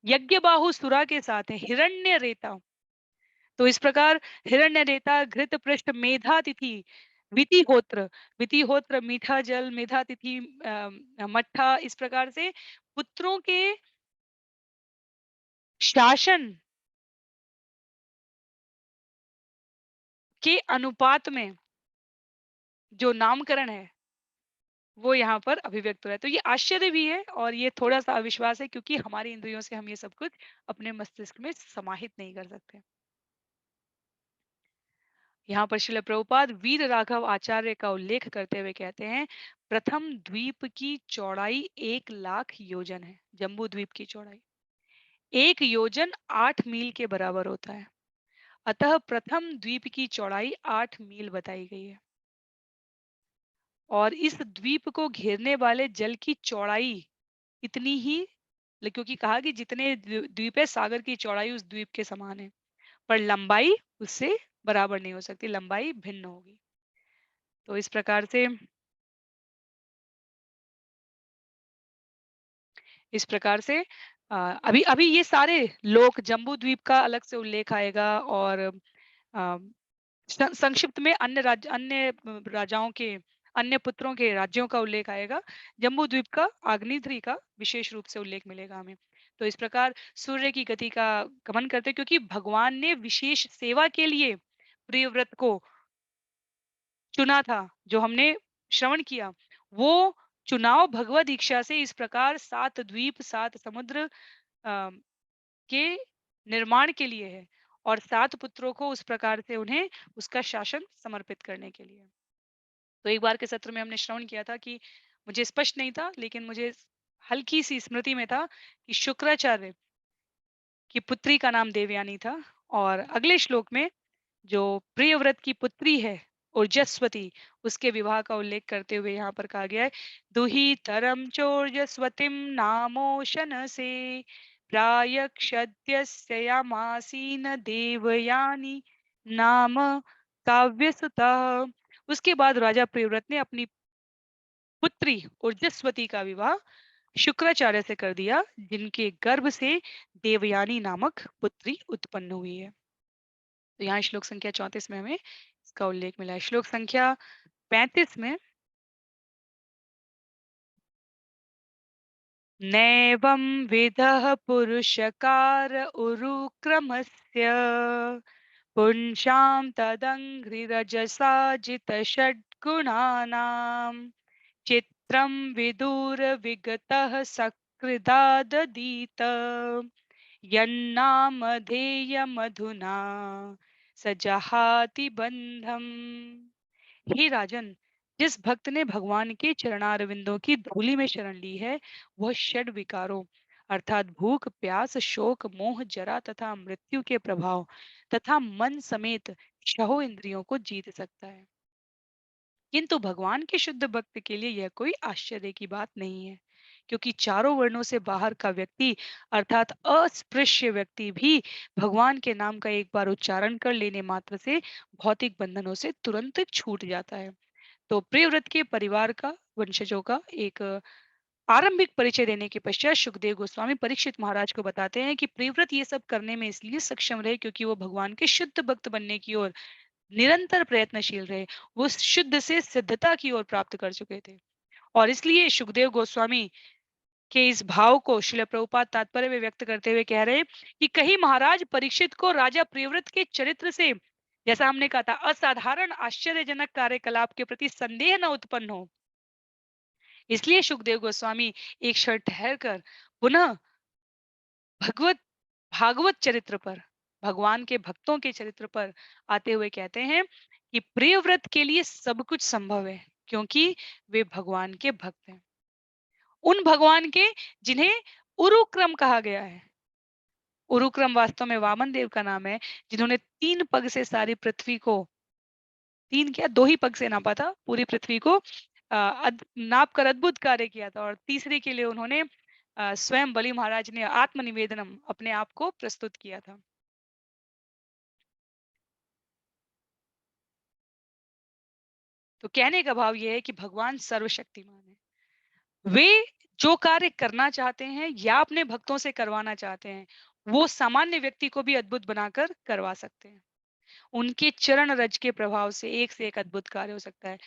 यज्ञबाहु सुरा के साथ है, हिरण्य रेता। तो इस प्रकार हिरण्य रेता, घृत पृष्ठ, मेधा तिथि, वितिहोत्र, वितिहोत्र मीठा जल, मेधा तिथि मट्ठा, इस प्रकार से पुत्रों के शासन के अनुपात में जो नामकरण है वो यहाँ पर अभिव्यक्त हो रहा है। तो ये आश्चर्य भी है और ये थोड़ा-सा अविश्वास है, क्योंकि हमारी इंद्रियों से हम ये सब कुछ अपने मस्तिष्क में समाहित नहीं कर सकते। यहाँ पर श्रील प्रभुपाद वीर राघव आचार्य का उल्लेख करते हुए कहते हैं, प्रथम द्वीप की चौड़ाई 1,00,000 योजन है। जम्बू द्वीप की चौड़ाई 1 योजन 8 मील के बराबर होता है। अतः प्रथम द्वीप की चौड़ाई 8 मील बताई गई है। और इस द्वीप को घेरने वाले जल की चौड़ाई इतनी ही, क्योंकि कहा कि जितने द्वीप है सागर की चौड़ाई उस द्वीप के समान है, पर लंबाई उससे बराबर नहीं हो सकती, लंबाई भिन्न होगी। तो इस प्रकार से अभी अभी ये सारे लोक जम्बू द्वीप का अलग से उल्लेख आएगा, और संक्षिप्त में अन्य राजाओं के, अन्य पुत्रों के राज्यों का उल्लेख आएगा। जम्बू द्वीप का, आग्नेय का विशेष रूप से उल्लेख मिलेगा हमें। तो इस प्रकार सूर्य की गति का गमन करते, क्योंकि भगवान ने विशेष सेवा के लिए प्रियव्रत को चुना था, जो हमने श्रवण किया, वो चुनाव भगवद इच्छा से इस प्रकार 7 द्वीप, 7 समुद्र अ, के निर्माण के लिए है, और 7 पुत्रों को उस प्रकार से उन्हें उसका शासन समर्पित करने के लिए। तो एक बार के सत्र में हमने श्रवण किया था कि मुझे स्पष्ट नहीं था, लेकिन मुझे हल्की सी स्मृति में था कि शुक्राचार्य की पुत्री का नाम देवयानी था, और अगले श्लोक में जो प्रियव्रत की पुत्री है ऊर्जस्वती, उसके विवाह का उल्लेख करते हुए यहाँ पर कहा गया है, दुहितरम चोर्जस्वतीम नामोशन से प्रायक्षत्यस्यामासीन देवयानी नाम काव्यसुता। उसके बाद राजा प्रियव्रत ने अपनी पुत्री ऊर्जस्वती का विवाह शुक्राचार्य से कर दिया, जिनके गर्भ से देवयानी नामक पुत्री उत्पन्न हुई है। तो यहाँ श्लोक संख्या 34 में हमें इसका उल्लेख मिला है। श्लोक संख्या 35 में, नैवं विदः पुरुषकार उरुक्रमस्य पुंसां तदङ्घ्रिरजसा जितषड्गुणानां चित्रं विदुर विगतः सकृदाददीत यन्नामधेयमधुना स जहाति बंधम। हे राजन, जिस भक्त ने भगवान के चरणारविंदों की धूलि में शरण ली है, वह षड विकारों अर्थात भूख, प्यास, शोक, मोह, जरा तथा मृत्यु के प्रभाव तथा मन समेत छहों इंद्रियों को जीत सकता है। किंतु भगवान के शुद्ध भक्त के लिए यह कोई आश्चर्य की बात नहीं है, क्योंकि चारों वर्णों से बाहर का व्यक्ति अर्थात अस्पृश्य व्यक्ति भी भगवान के नाम का एक बार उच्चारण कर लेने मात्र से भौतिक बंधनों से तुरंत छूट जाता है। तो प्रियव्रत के परिवार का, वंशजों का एक आरंभिक परिचय देने के पश्चात सुखदेव गोस्वामी परीक्षित महाराज को बताते हैं कि प्रियव्रत ये सब करने में इसलिए सक्षम रहे क्योंकि वो भगवान के शुद्ध भक्त बनने की ओर निरंतर प्रयत्नशील रहे। वो शुद्ध से सिद्धता की ओर प्राप्त कर चुके थे, और इसलिए सुखदेव गोस्वामी के इस भाव को श्रील प्रभुपाद तात्पर्य में व्यक्त करते हुए कह रहे हैं कि कहीं महाराज परीक्षित को राजा प्रियव्रत के चरित्र से, जैसा हमने कहा था, असाधारण आश्चर्यजनक कार्यकलाप के प्रति संदेह न उत्पन्न हो। इसलिए सुखदेव गोस्वामी एक क्षण ठहर कर पुनः भगवत भागवत चरित्र पर, भगवान के भक्तों के चरित्र पर आते हुए कहते हैं कि प्रियव्रत के लिए सब कुछ संभव है, क्योंकि वे भगवान के भक्त हैं, उन भगवान के जिन्हें उरुक्रम कहा गया है। उरुक्रम वास्तव में वामन देव का नाम है, जिन्होंने 3 पग से सारी पृथ्वी को, 3 क्या 2 ही पग से नापा था, पूरी पृथ्वी को नाप कर अद्भुत कार्य किया था। और तीसरे के लिए उन्होंने स्वयं बलि महाराज ने आत्मनिवेदनम अपने आप को प्रस्तुत किया था। तो कहने का भाव ये है कि भगवान सर्वशक्तिमान है। वे जो कार्य करना चाहते हैं या अपने भक्तों से करवाना चाहते हैं, वो सामान्य व्यक्ति को भी अद्भुत बनाकर करवा सकते हैं। उनके चरण रज के प्रभाव से एक अद्भुत कार्य हो सकता है।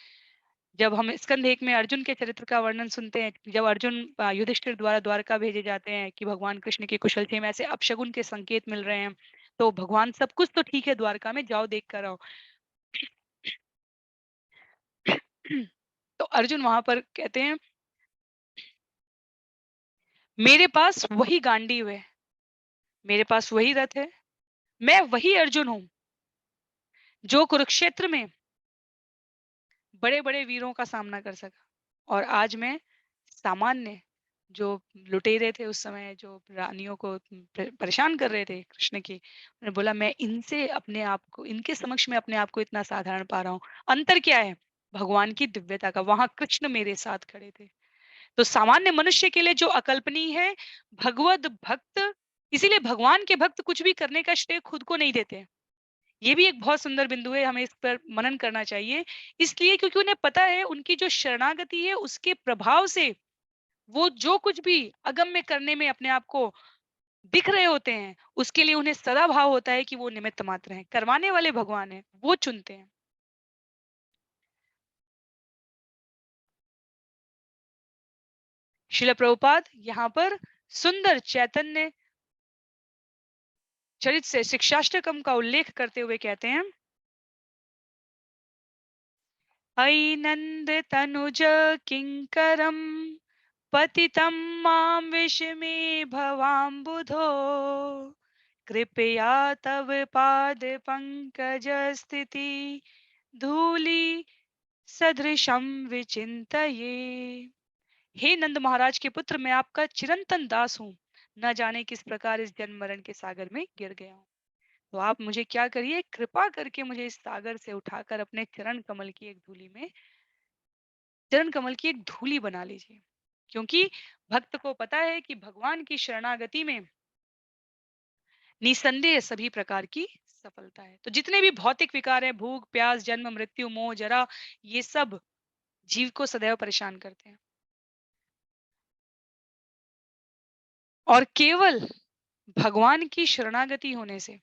जब हम स्कंद 1 में अर्जुन के चरित्र का वर्णन सुनते हैं, जब अर्जुन युधिष्ठिर द्वारा द्वारका भेजे जाते हैं कि भगवान कृष्ण के कुशलक्षेम ऐसे अपशगुन के संकेत मिल रहे हैं, तो भगवान सब कुछ तो ठीक है, द्वारका में जाओ देख कर आओ। तो अर्जुन वहां पर कहते हैं, मेरे पास वही गांडीव है, मेरे पास वही रथ है, मैं वही अर्जुन हूं जो कुरुक्षेत्र में बड़े बड़े वीरों का सामना कर सका। और आज मैं सामान्य जो लुटेरे थे उस समय, जो रानियों को परेशान कर रहे थे कृष्ण की, उन्होंने बोला मैं इनसे अपने आप को, इनके समक्ष में अपने आप को इतना साधारण पा रहा हूँ। अंतर क्या है? भगवान की दिव्यता का। वहां कृष्ण मेरे साथ खड़े थे। तो सामान्य मनुष्य के लिए जो अकल्पनीय है, भगवत भक्त, इसीलिए भगवान के भक्त कुछ भी करने का श्रेय खुद को नहीं देते। ये भी एक बहुत सुंदर बिंदु है, हमें इस पर मनन करना चाहिए। इसलिए क्योंकि उन्हें पता है उनकी जो शरणागति है उसके प्रभाव से वो जो कुछ भी अगम्य करने में अपने आप को दिख रहे होते हैं, उसके लिए उन्हें सदा भाव होता है कि वो निमित्त मात्र हैं, करवाने वाले भगवान हैं, वो चुनते हैं। शिल प्रभुपाद यहाँ पर सुंदर चैतन्य चरित से शिक्षाष्टकम का उल्लेख करते हुए कहते हैं, अयि नंद तनुज किंकरम पतितं मां विषमे भवाम्बुधो कृपया तव पाद पंकज स्थिति धूलि सदृशम विचिंतये। हे नंद महाराज के पुत्र, मैं आपका चिरंतन दास हूँ, न जाने किस प्रकार इस जन्म मरण के सागर में गिर गया हूँ। तो आप मुझे क्या करिए, कृपा करके मुझे इस सागर से उठाकर अपने चरण कमल की एक धूली बना लीजिए। क्योंकि भक्त को पता है कि भगवान की शरणागति में निसंदेह सभी प्रकार की सफलता है। तो जितने भी भौतिक विकार है, भूख प्यास जन्म मृत्यु मोह जरा, ये सब जीव को सदैव परेशान करते हैं। और केवल भगवान की शरणागति होने से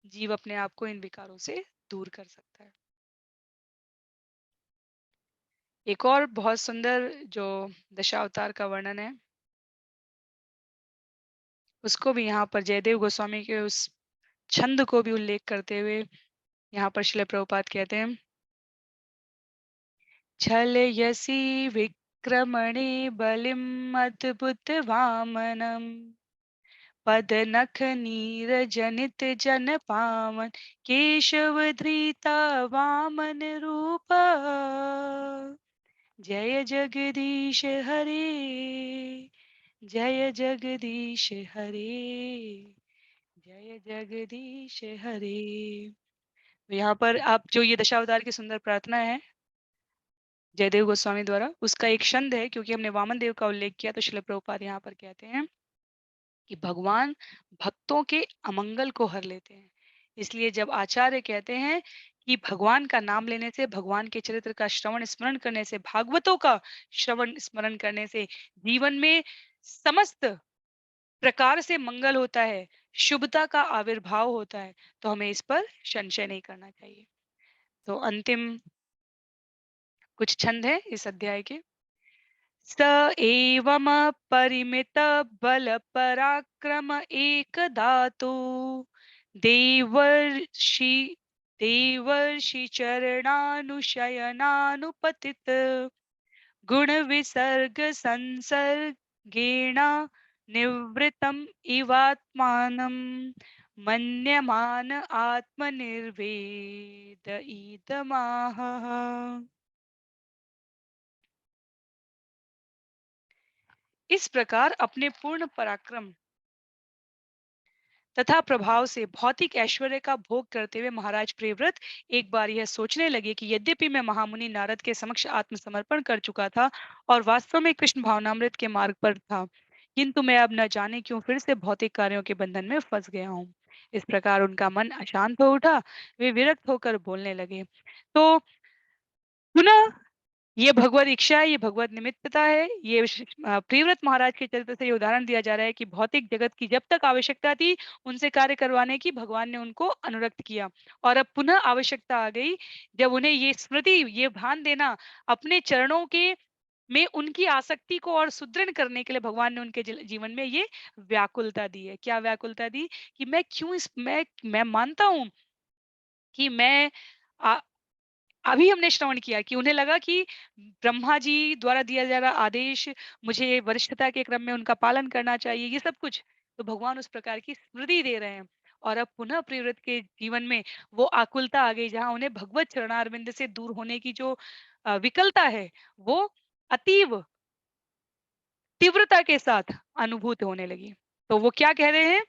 जीव अपने आप को इन विकारों से दूर कर सकता है। एक और बहुत सुंदर जो दशावतार का वर्णन है, उसको भी यहाँ पर जयदेव गोस्वामी के उस छंद को भी उल्लेख करते हुए यहाँ पर श्रील प्रभुपाद कहते हैं, छलयसि विक्रमणे बलिम् अद्भुत वामनम् पद नख नीरजनित जन पावन केशव धृता वामन रूप जय जगदीश हरे जय जगदीश हरे जय जगदीश हरे। तो यहाँ पर आप जो ये दशावतार की सुंदर प्रार्थना है जयदेव गोस्वामी द्वारा, उसका एक छंद है। क्योंकि हमने वामन देव का उल्लेख किया, तो श्रील प्रभुपाद यहाँ पर कहते हैं कि भगवान भक्तों के अमंगल को हर लेते हैं। इसलिए जब आचार्य कहते हैं कि भगवान का नाम लेने से, भगवान के चरित्र का श्रवण स्मरण करने से, भागवतों का श्रवण स्मरण करने से जीवन में समस्त प्रकार से मंगल होता है, शुभता का आविर्भाव होता है, तो हमें इस पर संशय नहीं करना चाहिए। तो अंतिम कुछ छंद है इस अध्याय के। स एवम परिमित बल पराक्रम एक धातु देवर्षि देवर्षि चरणानुशयनानुपतित गुण विसर्ग संसर्गेण निवृत्तम इवात्मानं मन्यमान आत्मनिर्वेद इदमाह। इस प्रकार अपने पूर्ण पराक्रम तथा प्रभाव से भौतिक ऐश्वर्य का भोग करते हुए महाराज प्रियव्रत एक बार यह सोचने लगे कि यद्यपि मैं महामुनि नारद के समक्ष आत्मसमर्पण कर चुका था और वास्तव में कृष्ण भावनामृत के मार्ग पर था, किंतु मैं अब न जाने क्यों फिर से भौतिक कार्यों के बंधन में फंस गया हूँ। इस प्रकार उनका मन अशांत हो उठा। वे विरक्त होकर बोलने लगे। तो पुनः ये भगवत इच्छा है, ये भगवत निमित्तता है। ये प्रियव्रत महाराज के चरित्र से ये उदाहरण दिया जा रहा है कि भौतिक जगत की जब तक आवश्यकता थी उनसे कार्य करवाने की, भगवान ने उनको अनुरक्त किया। और अब पुनः आवश्यकता आ गई, जब उन्हें ये स्मृति, ये भान देना अपने चरणों के में उनकी आसक्ति को और सुदृढ़ करने के लिए भगवान ने उनके जीवन में ये व्याकुलता दी है। क्या व्याकुलता दी? कि मैं क्यों इस मैं मानता हूं कि मैं अभी हमने श्रवण किया कि उन्हें लगा कि ब्रह्मा जी द्वारा दिया जा रहा आदेश, मुझे वरिष्ठता के क्रम में उनका पालन करना चाहिए, ये सब कुछ। तो भगवान उस प्रकार की स्मृति दे रहे हैं। और अब पुनः प्रियव्रत के जीवन में वो आकुलता आ गई, जहाँ उन्हें भगवत चरणारविंद से दूर होने की जो विकलता है, वो अतीव तीव्रता के साथ अनुभूत होने लगी। तो वो क्या कह रहे हैं?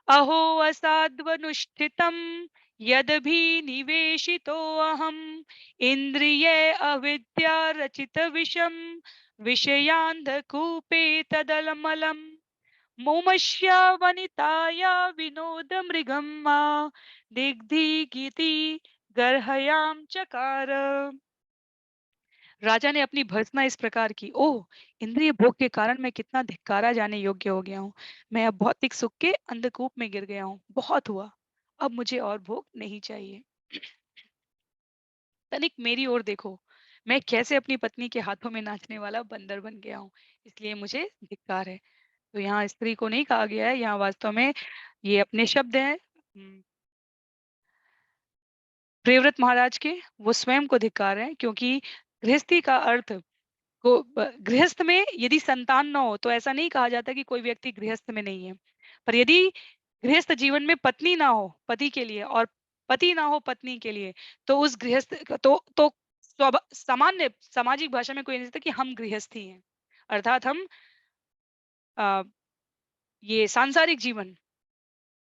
अहो असाध्वनुष्ठितं यदभिनिवेशितोऽहम् इन्द्रिये अविद्यारचितविषं विषयान्धकूपे तदलमलं मुमस्य वनिताया विनोदमृगं मा दिग्धिगिति गर्हयां चकार। राजा ने अपनी भर्त्सना इस प्रकार की, ओह! इंद्रिय भोग के कारण मैं कितना धिक्कारा जाने योग्य हो गया हूँ। मैं अब भौतिक सुख के अंधकूप में गिर गया हूँ। बहुत हुआ। अब मुझे और भोग नहीं चाहिए। तनिक मेरी ओर देखो। मैं कैसे अपनी पत्नी के हाथों में नाचने वाला बंदर बन गया हूँ। इसलिए मुझे धिक्कार है। तो यहाँ स्त्री को नहीं कहा गया है, यहाँ वास्तव में ये अपने शब्द हैं। प्रियव्रत महाराज के, वो स्वयं को धिक्कार है, क्योंकि गृहस्थी का अर्थ को गृहस्थ में यदि संतान न हो तो ऐसा नहीं कहा जाता कि कोई व्यक्ति गृहस्थ में नहीं है। पर यदि गृहस्थ जीवन में पत्नी ना हो पति के लिए और पति ना हो पत्नी के लिए, तो उस गृहस्थ तो सामान्य सामाजिक भाषा में कोई नहीं कहता कि हम गृहस्थी हैं, अर्थात हम अ, ये सांसारिक जीवन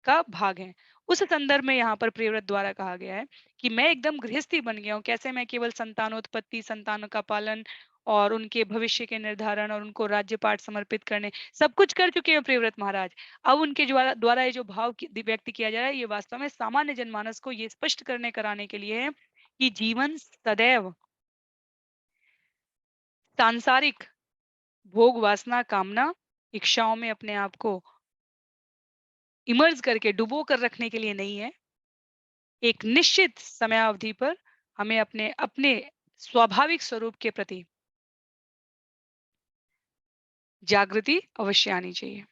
का भाग है। उस संदर्भ में यहाँ पर प्रियव्रत द्वारा कहा गया है कि मैं एकदम गृहस्थी बन गया हूँ। कैसे? मैं केवल संतानोत्पत्ति, संतानों का पालन और उनके भविष्य के निर्धारण और उनको राज्य पाठ समर्पित करने, सब कुछ कर चुके हैं प्रियव्रत महाराज। अब उनके द्वारा द्वारा ये जो भाव व्यक्त किया जा रहा है, ये वास्तव में सामान्य जनमानस को ये स्पष्ट कराने के लिए है कि जीवन सदैव सांसारिक भोग वासना कामना इच्छाओं में अपने आप को इमर्ज करके डुबो कर रखने के लिए नहीं है। एक निश्चित समयावधि पर हमें अपने अपने स्वाभाविक स्वरूप के प्रति जागृति अवश्य आनी चाहिए।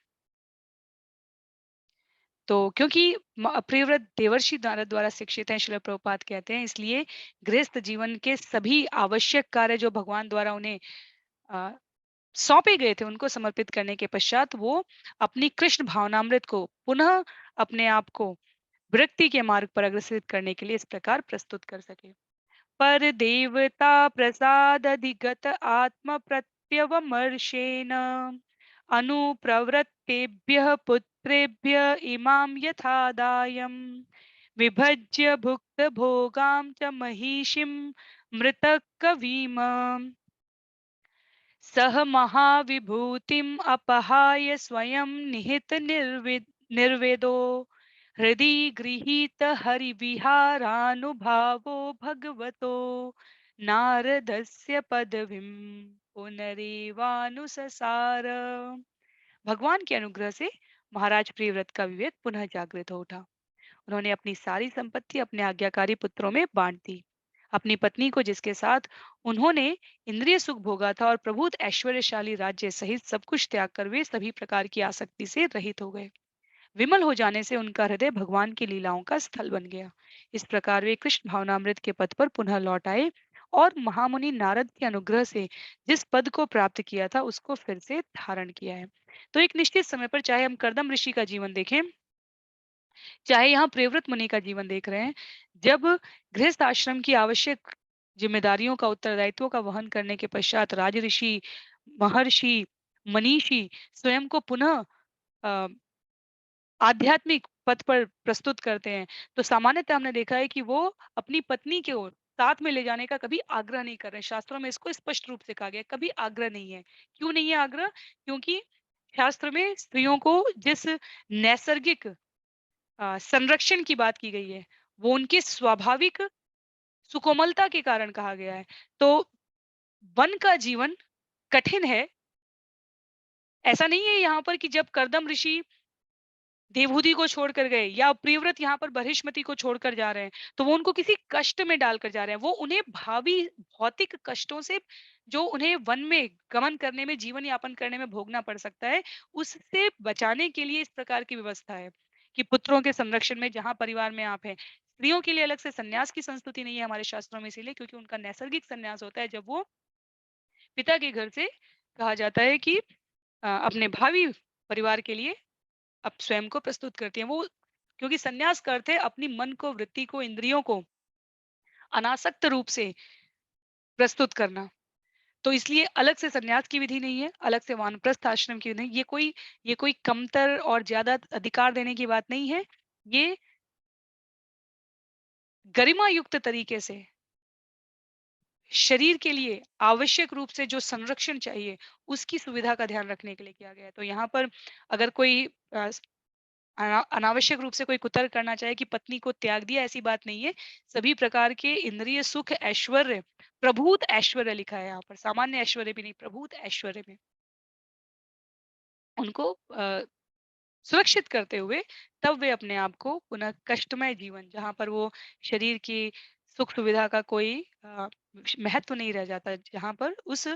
तो क्योंकि प्रियव्रत देवर्षि द्वारा शिक्षित हैं, श्रील प्रभुपाद कहते हैं, इसलिए गृहस्थ जीवन के सभी आवश्यक कार्य जो भगवान द्वारा उन्हें अ, सौंपे गए थे, उनको समर्पित करने के पश्चात वो अपनी कृष्ण भावनामृत को पुनः अपने आप को विरक्ति के मार्ग पर अग्रसर करने के लिए इस प्रकार प्रस्तुत कर सके। पर देवता प्रसाद अधिगत आत्म प्रत्यवमर्षेण अनुप्रवृत्तेभ्यः पुत्रेभ्य इमां यथादायं विभज्य भुक्त भोगां च महिषीं मृतकवीम सह महाविभूतिम् अपहाय स्वयं निहित निर्वेदो हृदि गृहीत हरिविहारानुभावो भगवतो नारदस्य पदवीं पुनरेवानुससार। भगवान के अनुग्रह से महाराज प्रियव्रत का विवेक पुनः जागृत हो उठा। उन्होंने अपनी सारी संपत्ति अपने आज्ञाकारी पुत्रों में बांट दी। अपनी पत्नी को, जिसके साथ उन्होंने इंद्रिय सुख भोगा था, और प्रभुत ऐश्वर्यशाली राज्य सहित सब कुछ त्याग कर वे सभी प्रकार की आसक्ति से रहित हो गए। विमल हो जाने से उनका हृदय भगवान की लीलाओं का स्थल बन गया। इस प्रकार वे कृष्ण भावनामृत के पद पर पुनः लौट आए और महामुनि नारद के अनुग्रह से जिस पद को प्राप्त किया था उसको फिर से धारण किया है। तो एक निश्चित समय पर, चाहे हम कर्दम ऋषि का जीवन देखें, चाहे यहाँ प्रियव्रत मुनि का जीवन देख रहे हैं, जब गृहस्थ आश्रम की आवश्यक जिम्मेदारियों का, उत्तरदायित्वों का वहन करने के पश्चात राजऋषि, महर्षि मनीषी स्वयं को पुनः अ, आध्यात्मिक पथ पर प्रस्तुत करते हैं, तो सामान्यतः हमने देखा है कि वो अपनी पत्नी की ओर साथ में ले जाने का कभी आग्रह नहीं कर रहे हैं। शास्त्रों में इसको स्पष्ट रूप से कहा गया है, कभी आग्रह नहीं है। क्यों नहीं है आग्रह? क्योंकि शास्त्र में स्त्रियों को जिस नैसर्गिक संरक्षण की बात की गई है, वो उनके स्वाभाविक सुकोमलता के कारण कहा गया है। तो वन का जीवन कठिन है। ऐसा नहीं है यहाँ पर कि जब कर्दम ऋषि देवहूति को छोड़कर गए या प्रियव्रत यहाँ पर बृहस्पति को छोड़कर जा रहे हैं, तो वो उनको किसी कष्ट में डालकर जा रहे हैं। वो उन्हें भावी भौतिक कष्टों से जो उन्हें वन में गमन करने में, जीवन यापन करने में भोगना पड़ सकता है, उससे बचाने के लिए इस प्रकार की व्यवस्था है कि पुत्रों के संरक्षण में जहाँ परिवार में आप हैं। स्त्रियों के लिए अलग से संन्यास की संस्तुति नहीं है हमारे शास्त्रों में, इसीलिए क्योंकि उनका नैसर्गिक संन्यास होता है जब वो पिता के घर से कहा जाता है कि अपने भावी परिवार के लिए अब स्वयं को प्रस्तुत करती हैं। वो क्योंकि संन्यास का अर्थ है अपनी मन को, वृत्ति को, इंद्रियों को अनासक्त रूप से प्रस्तुत करना। तो इसलिए अलग से संन्यास की विधि नहीं है, अलग से वानप्रस्थ आश्रम की नहीं। ये कोई कमतर और ज़्यादा अधिकार देने की बात नहीं है। ये गरिमा युक्त तरीके से शरीर के लिए आवश्यक रूप से जो संरक्षण चाहिए, उसकी सुविधा का ध्यान रखने के लिए किया गया है। तो यहाँ पर अगर कोई अनावश्यक रूप से कोई कुतर्क करना चाहे कि पत्नी को त्याग दिया, ऐसी बात नहीं है। सभी प्रकार के इंद्रिय सुख, ऐश्वर्य, प्रभूत ऐश्वर्य लिखा है यहाँ पर, सामान्य ऐश्वर्य भी नहीं, प्रभूत ऐश्वर्य में उनको सुरक्षित करते हुए तब वे अपने आप को पुनः कष्टमय जीवन, जहाँ पर वो शरीर की सुख सुविधा का कोई महत्व नहीं रह जाता, जहाँ पर उस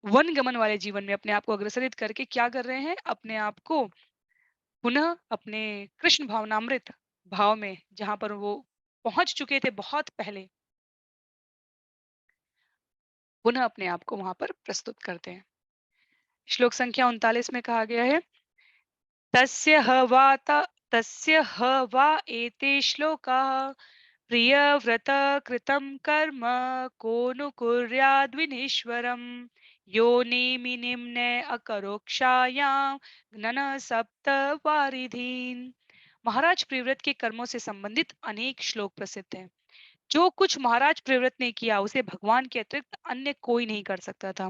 वन गमन वाले जीवन में अपने आप को अग्रसरित करके क्या कर रहे हैं? अपने आप को पुनः अपने कृष्ण भावनामृत भाव में, जहाँ पर वो पहुँच चुके थे बहुत पहले, पुनः अपने आप को वहाँ पर प्रस्तुत करते हैं। श्लोक संख्या 39 में कहा गया है, तस्य ह वात तस्य ह वा एते श्लोकाः प्रियव्रत कृतं कर्म को नु कुर्याद्विनीश्वरम् यो नेमि निम्ने अकरोक्षायां घ्नन सप्त वारिधीन। महाराज प्रियव्रत के कर्मों से संबंधित अनेक श्लोक प्रसिद्ध हैं। जो कुछ महाराज प्रियव्रत ने किया उसे भगवान के अतिरिक्त अन्य कोई नहीं कर सकता था।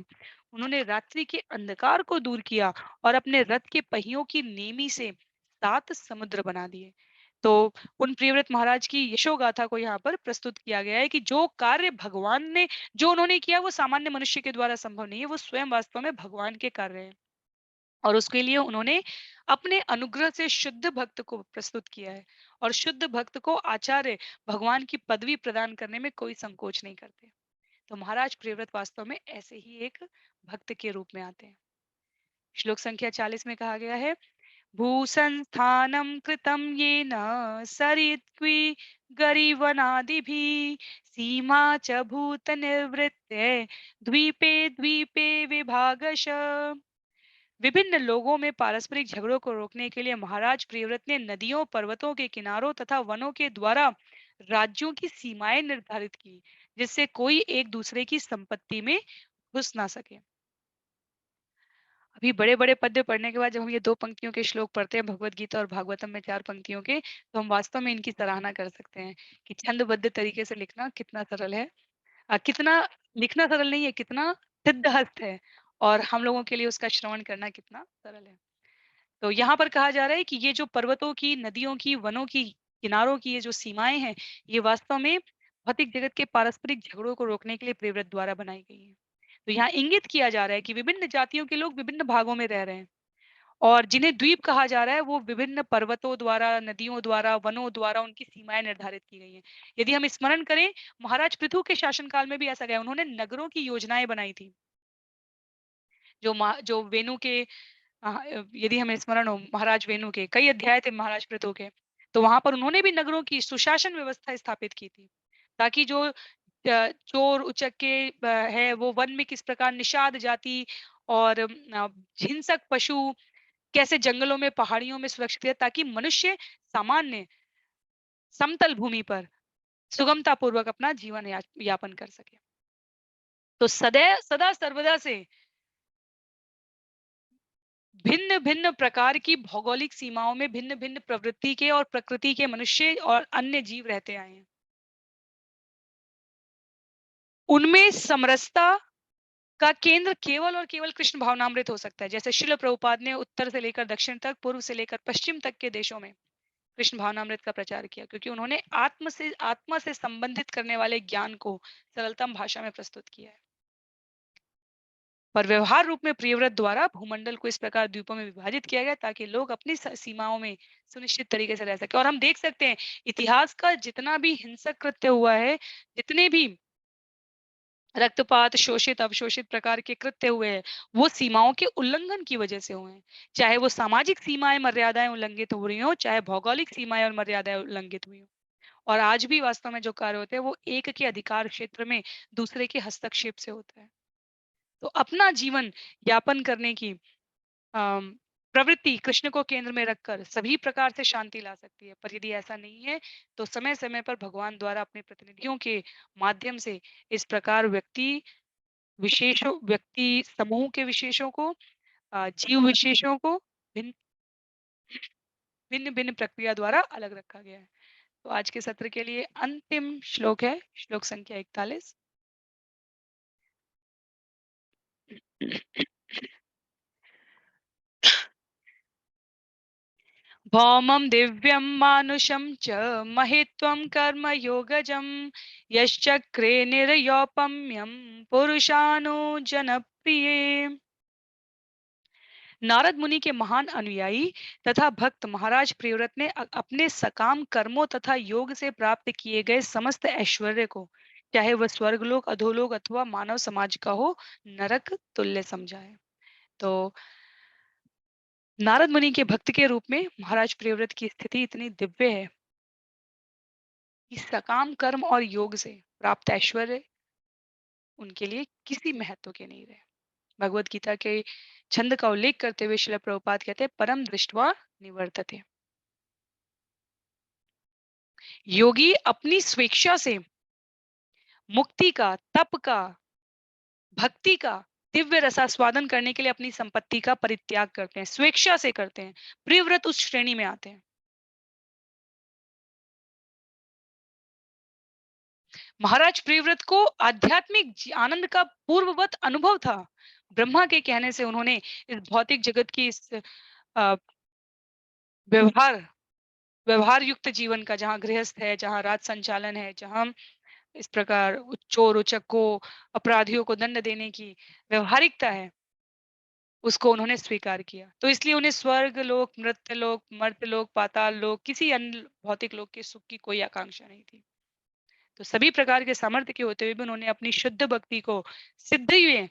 उन्होंने रात्रि के अंधकार को दूर किया और अपने रथ के पहियों की नेमी से 7 समुद्र बना दिए। तो उन प्रियव्रत महाराज की यशोगाथा को यहाँ पर प्रस्तुत किया गया है कि जो कार्य भगवान ने, जो उन्होंने किया, वो सामान्य मनुष्य के द्वारा संभव नहीं है, वो स्वयं वास्तव में भगवान के कार्य हैं। और उसके लिए उन्होंने अपने अनुग्रह से शुद्ध भक्त को प्रस्तुत किया है, और शुद्ध भक्त को आचार्य, भगवान की पदवी प्रदान करने में कोई संकोच नहीं करते। तो महाराज प्रियव्रत वास्तव में ऐसे ही एक भक्त के रूप में आते हैं। श्लोक संख्या 40 में कहा गया है, भूसंस्थानं कृतं येन सरित्वी गरिवनादिभिः सीमा च भूतनिर्वृत्ते द्वीपे द्वीपे विभागश। विभिन्न लोगों में पारस्परिक झगड़ों को रोकने के लिए महाराज प्रियव्रत ने नदियों, पर्वतों के किनारों तथा वनों के द्वारा राज्यों की सीमाएं निर्धारित की, जिससे कोई एक दूसरे की संपत्ति में घुस ना सके। अभी बड़े-बड़े पद्य पढ़ने के बाद जब हम ये 2 पंक्तियों के श्लोक पढ़ते हैं भगवद गीता और भागवतम में 4 पंक्तियों के, तो हम वास्तव में इनकी सराहना कर सकते हैं कि छंदबद्ध तरीके से लिखना कितना सरल है। कितना लिखना सरल नहीं है, कितना सिद्धहस्त है, और हम लोगों के लिए उसका श्रवण करना कितना सरल है। तो यहाँ पर कहा जा रहा है कि ये जो पर्वतों की, नदियों की, वनों की, किनारों की ये जो सीमाएँ हैं, ये वास्तव में भौतिक जगत के पारस्परिक झगड़ों को रोकने के लिए प्रियव्रत द्वारा बनाई गई हैं। तो यहाँ इंगित किया जा रहा है कि विभिन्न जातियों के लोग विभिन्न भागों में रह रहे हैं, और जिन्हें द्वीप कहा जा रहा है, वो विभिन्न पर्वतों द्वारा, नदियों द्वारा, वनों द्वारा उनकी सीमाएँ निर्धारित की गई हैं। यदि हम स्मरण करें, महाराज पृथु के शासनकाल में भी ऐसा गया, उन्होंने नगरों की योजनाएँ बनाई थी। जो वेणु के यदि हमें स्मरण हो महाराज वेणु के कई अध्याय थे महाराज पृथु के, तो वहां पर उन्होंने भी नगरों की सुशासन व्यवस्था स्थापित की थी, ताकि जो चोर उचक्के है वो वन में किस प्रकार निषाद जाति और हिंसक पशु कैसे जंगलों में, पहाड़ियों में सुरक्षित है, ताकि मनुष्य सामान्य समतल भूमि पर सुगमता पूर्वक अपना जीवन यापन कर सके। तो सदा सर्वदा से भिन्न-भिन्न प्रकार की भौगोलिक सीमाओं में भिन्न-भिन्न प्रवृत्ति के और प्रकृति के मनुष्य और अन्य जीव रहते आए हैं। उनमें समरसता का केंद्र केवल और केवल कृष्ण भावनामृत हो सकता है। जैसे शिल प्रभुपाद ने उत्तर से लेकर दक्षिण तक, पूर्व से लेकर पश्चिम तक के देशों में कृष्ण भावनामृत का प्रचार किया, क्योंकि उन्होंने आत्मा से संबंधित करने वाले ज्ञान को सरलतम भाषा में प्रस्तुत किया है। पर व्यवहार रूप में प्रियव्रत द्वारा भूमंडल को इस प्रकार द्वीपों में विभाजित किया गया ताकि लोग अपनी सीमाओं में सुनिश्चित तरीके से रह सके। और हम देख सकते हैं इतिहास का जितना भी हिंसक कृत्य हुआ है, जितने भी रक्तपात, शोषित अवशोषित प्रकार के कृत्य हुए हैं, वो सीमाओं के उल्लंघन की वजह से हुए हैं। चाहे वो सामाजिक सीमाएं मर्यादाएं उल्लंघित हो रही हो, चाहे भौगोलिक सीमाएं और मर्यादाएं उल्लंघित हुई हो। और आज भी वास्तव में जो कार्य होते हैं वो एक के अधिकार क्षेत्र में दूसरे के हस्तक्षेप से होता है। तो अपना जीवन यापन करने की अम, प्रवृत्ति कृष्ण को केंद्र में रखकर सभी प्रकार से शांति ला सकती है। पर यदि ऐसा नहीं है तो समय समय पर भगवान द्वारा अपने प्रतिनिधियों के माध्यम से इस प्रकार व्यक्ति समूह के विशेषों को, जीव विशेषों को भिन्न भिन्न भिन्न प्रक्रिया द्वारा अलग रखा गया है। तो आज के सत्र के लिए अंतिम श्लोक है, श्लोक संख्या 41। भौमं दिव्यं मानुषं च महित्वं कर्मयोगजं यश्चक्रे निर्योपम्यं पुरुषानुजनप्रिये। नारद मुनि के महान अनुयायी तथा भक्त महाराज प्रियव्रत ने अपने सकाम कर्मों तथा योग से प्राप्त किए गए समस्त ऐश्वर्य को, चाहे वह स्वर्गलोक, अधोलोक अथवा मानव समाज का हो, नरक तुल्य समझा है। तो नारद मुनि के भक्त के रूप में महाराज प्रियव्रत की स्थिति इतनी दिव्य है कि सकाम कर्म और योग से प्राप्त ऐश्वर्य उनके लिए किसी महत्व के नहीं रहे। भगवत गीता के छंद का उल्लेख करते हुए श्रील प्रभुपाद कहते हैं, परम दृष्टवा निवर्तते। योगी अपनी स्वेच्छा से मुक्ति का, तप का, भक्ति का दिव्य रसास्वादन करने के लिए अपनी संपत्ति का परित्याग करते हैं, स्वेच्छा से करते हैं। प्रियव्रत उस श्रेणी में आते हैं। महाराज प्रियव्रत को आध्यात्मिक आनंद का पूर्ववत अनुभव था। ब्रह्मा के कहने से उन्होंने इस भौतिक जगत की इस अ, व्यवहार व्यवहार युक्त जीवन का, जहाँ गृहस्थ है, जहाँ राज संचालन है, जहाँ इस प्रकार चोर उचक को, अपराधियों को दंड देने की व्यवहारिकता है, उसको उन्होंने स्वीकार किया। तो इसलिए उन्हें स्वर्ग लोक, मृत्यु लोक, मर्त्य लोक, पाताल लोक, किसी अन्य भौतिक लोक के सुख की कोई आकांक्षा नहीं थी। तो सभी प्रकार के सामर्थ्य के होते हुए भी उन्होंने अपनी शुद्ध भक्ति को सिद्धि में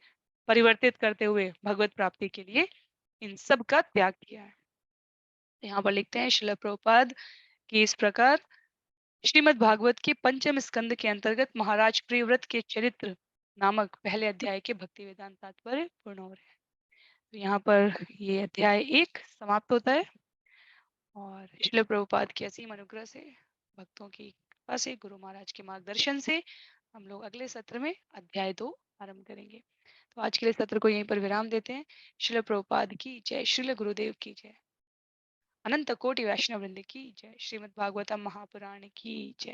परिवर्तित करते हुए भगवत प्राप्ति के लिए इन सब का त्याग किया है। यहाँ पर लिखते हैं श्रील प्रभुपाद कि इस प्रकार श्रीमद् भागवत के पंचम स्कंद के अंतर्गत महाराज प्रियव्रत के चरित्र नामक पहले अध्याय के भक्ति वेदांत तात्पर्य पूर्ण हो रहे हैं। तो यहाँ पर ये अध्याय 1 समाप्त होता है और श्रील प्रभुपाद के असीम अनुग्रह से, भक्तों की कृपा से, गुरु महाराज के मार्गदर्शन से हम लोग अगले सत्र में अध्याय 2 आरंभ करेंगे। तो आज के लिए सत्र को यहीं पर विराम देते हैं। श्रील प्रभुपाद की जय, श्रील गुरुदेव की जय, अनंत कोटि वैष्णव वृंद की जय, श्रीमद् भागवतम महापुराण की जय।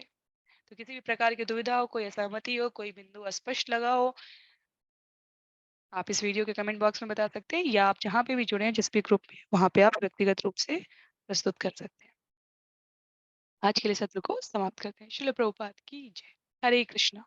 तो किसी भी प्रकार की दुविधा हो, कोई असहमति हो, कोई बिंदु अस्पष्ट लगा हो, आप इस वीडियो के कमेंट बॉक्स में बता सकते हैं, या आप जहाँ पे भी जुड़े हैं, जिस भी ग्रुप में, वहाँ पे आप व्यक्तिगत रूप से प्रस्तुत कर सकते हैं। आज के लिए सत्र को समाप्त करते हैं। श्रील प्रभुपाद की जय। हरे कृष्णा।